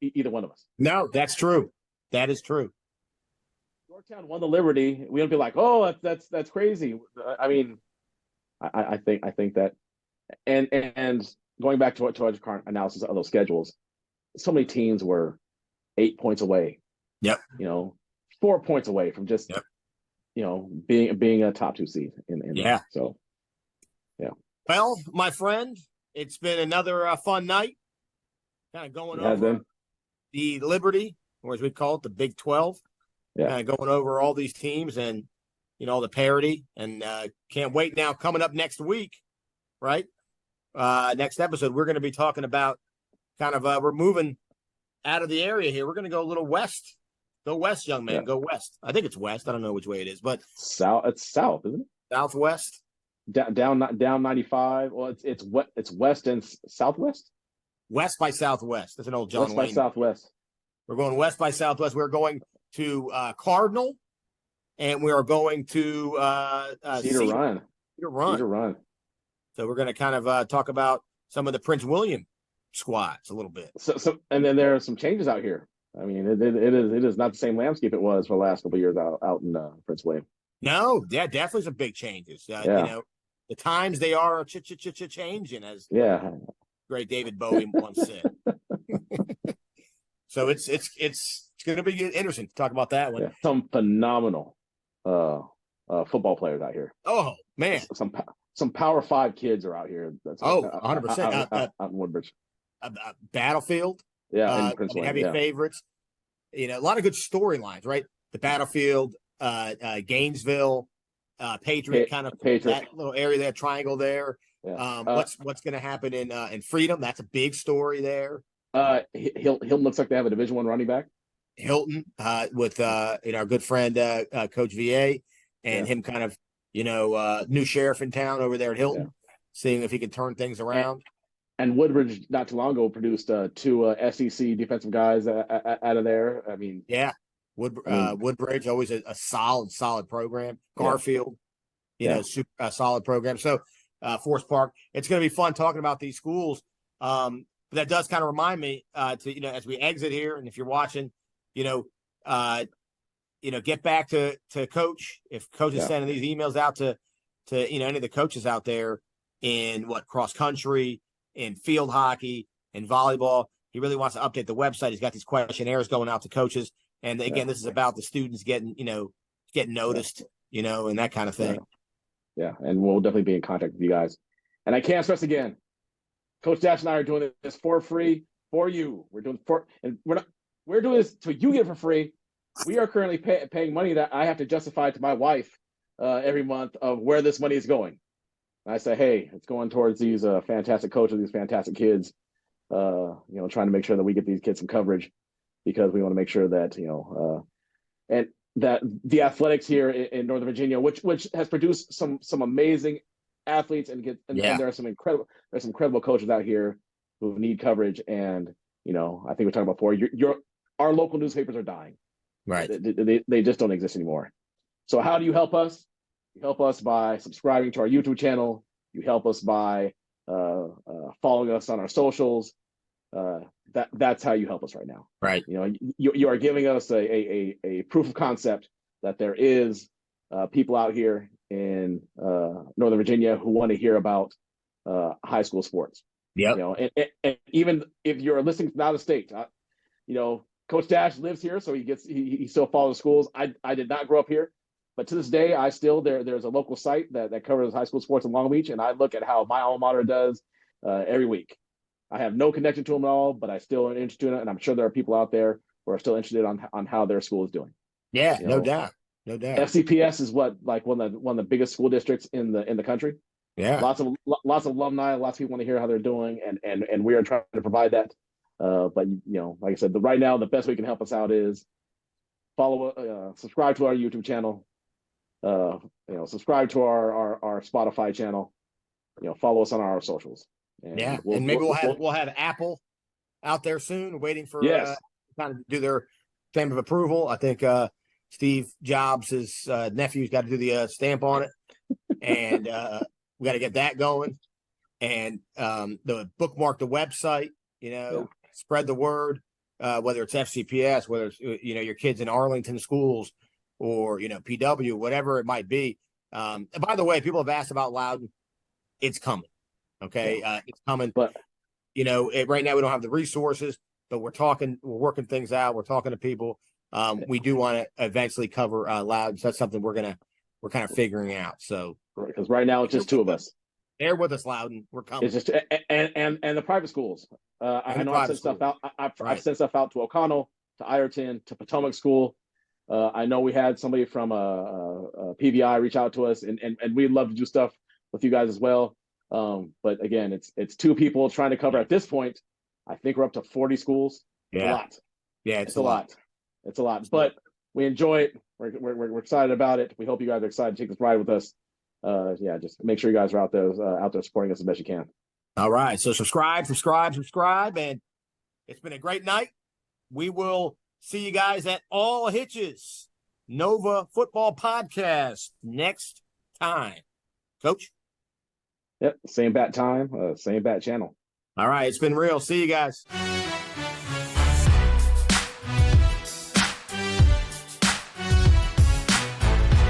either one of us. No, that's true. That is true. Yorktown won the Liberty. We don't be like, oh, that's crazy. I mean, I think that, and going back to our current analysis of those schedules. So many teams were 8 points away. Yep. 4 points away from just, being a top 2 seed in yeah. So, yeah. Well, my friend, it's been another fun night. Kind of going over the Liberty, or as we call it, the Big 12. Yeah. Kind of going over all these teams and the parity, and can't wait now. Coming up next week, right? Next episode, we're going to be talking about. Kind of, we're moving out of the area here. We're going to go a little west. Go west, young man. Yeah. Go west. I think it's west. I don't know which way it is, but south. It's south, isn't it? Southwest. Down 95. Well, it's west and southwest. West by southwest. That's an old John West Wayne. By southwest. We're going west by southwest. We're going to Cardinal, and we are going to Cedar Run. Cedar Run. So we're going to kind of talk about some of the Prince William squads a little bit. So and then there are some changes out here. I mean, it is not the same landscape it was for the last couple of years out in Prince William. No, yeah, definitely some big changes. The times they are changing, as great David Bowie once said. So it's going to be interesting to talk about that one. Yeah. Some phenomenal football players out here. Oh man, some Power 5 kids are out here. That's 100% out in Woodbridge. Battlefield, heavy favorites. A lot of good storylines, right? The Battlefield, Gainesville, Patriot, that little area, that triangle there. Yeah. What's going to happen in Freedom? That's a big story there. Hilton looks like they have a Division I running back. Hilton, with our good friend Coach VA, and him kind of new sheriff in town over there at Hilton, seeing if he can turn things around. And Woodbridge, not too long ago, produced 2 SEC defensive guys out of there. I mean, Woodbridge, always a solid program. Garfield, super solid program. So, Forest Park, it's going to be fun talking about these schools. But that does kind of remind me to as we exit here, and if you're watching, get back to Coach. If Coach is sending these emails out to any of the coaches out there in cross country, in field hockey, in volleyball, he really wants to update the website. He's got these questionnaires going out to coaches, and again, this is about the students getting noticed, and that kind of thing. Yeah, and we'll definitely be in contact with you guys. And I can't stress again, Coach Dash and I are doing this for free for you. We're doing we're doing this so you get it for free. We are currently paying money that I have to justify to my wife every month of where this money is going. And I say, hey, it's going towards these fantastic coaches, these fantastic kids. Trying to make sure that we get these kids some coverage because we want to make sure that and that the athletics here in Northern Virginia, which has produced some amazing athletes and there are some incredible coaches out here who need coverage. And I think we talked about before. Our local newspapers are dying. Right. They just don't exist anymore. So how do you help us? You help us by subscribing to our YouTube channel. You help us by following us on our socials. That's how you help us right now. Right. You are giving us a proof of concept that there is people out here in Northern Virginia who want to hear about high school sports. Yeah. And even if you're listening from out of state, Coach Dash lives here, so he still follows schools. I did not grow up here, but to this day, there's a local site that covers high school sports in Long Beach, and I look at how my alma mater does every week. I have no connection to them at all, but I still am interested in it, and I'm sure there are people out there who are still interested on how their school is doing. Yeah, no doubt. FCPS is one of the biggest school districts in the country. Yeah, lots of alumni, lots of people want to hear how they're doing, and we are trying to provide that. But like I said, right now the best way you can help us out is subscribe to our YouTube channel, subscribe to our Spotify channel, follow us on our socials. And maybe we'll have Apple out there soon, waiting for kind of do their stamp of approval. I think Steve Jobs' nephew's got to do the stamp on it, and we got to get that going. And the bookmark the website, spread the word, whether it's FCPS, whether it's your kids in Arlington schools or PW, whatever it might be. And by the way, people have asked about Loudon. It's coming. Okay, it's coming. But right now we don't have the resources, but we're working things out. We're talking to people. We do want to eventually cover Loudon. So that's something we're kind of figuring out. So because right now it's just two of us. Bear with us, Loudon. We're coming. It's just and the private schools. I know I've sent stuff out. I've sent stuff out to O'Connell, to Ireton, to Potomac School. I know we had somebody from PVI reach out to us, and we'd love to do stuff with you guys as well. But again, it's two people trying to cover at this point. I think we're up to 40 schools. It's a lot. Yeah, it's a lot. It's a lot. But we enjoy it. We're excited about it. We hope you guys are excited to take this ride with us. Just make sure you guys are out there supporting us as best you can. All right. So subscribe, and it's been a great night. We will see you guys at All Hitches Nova Football Podcast next time. Coach? Yep. Same bat time, same bat channel. All right. It's been real. See you guys.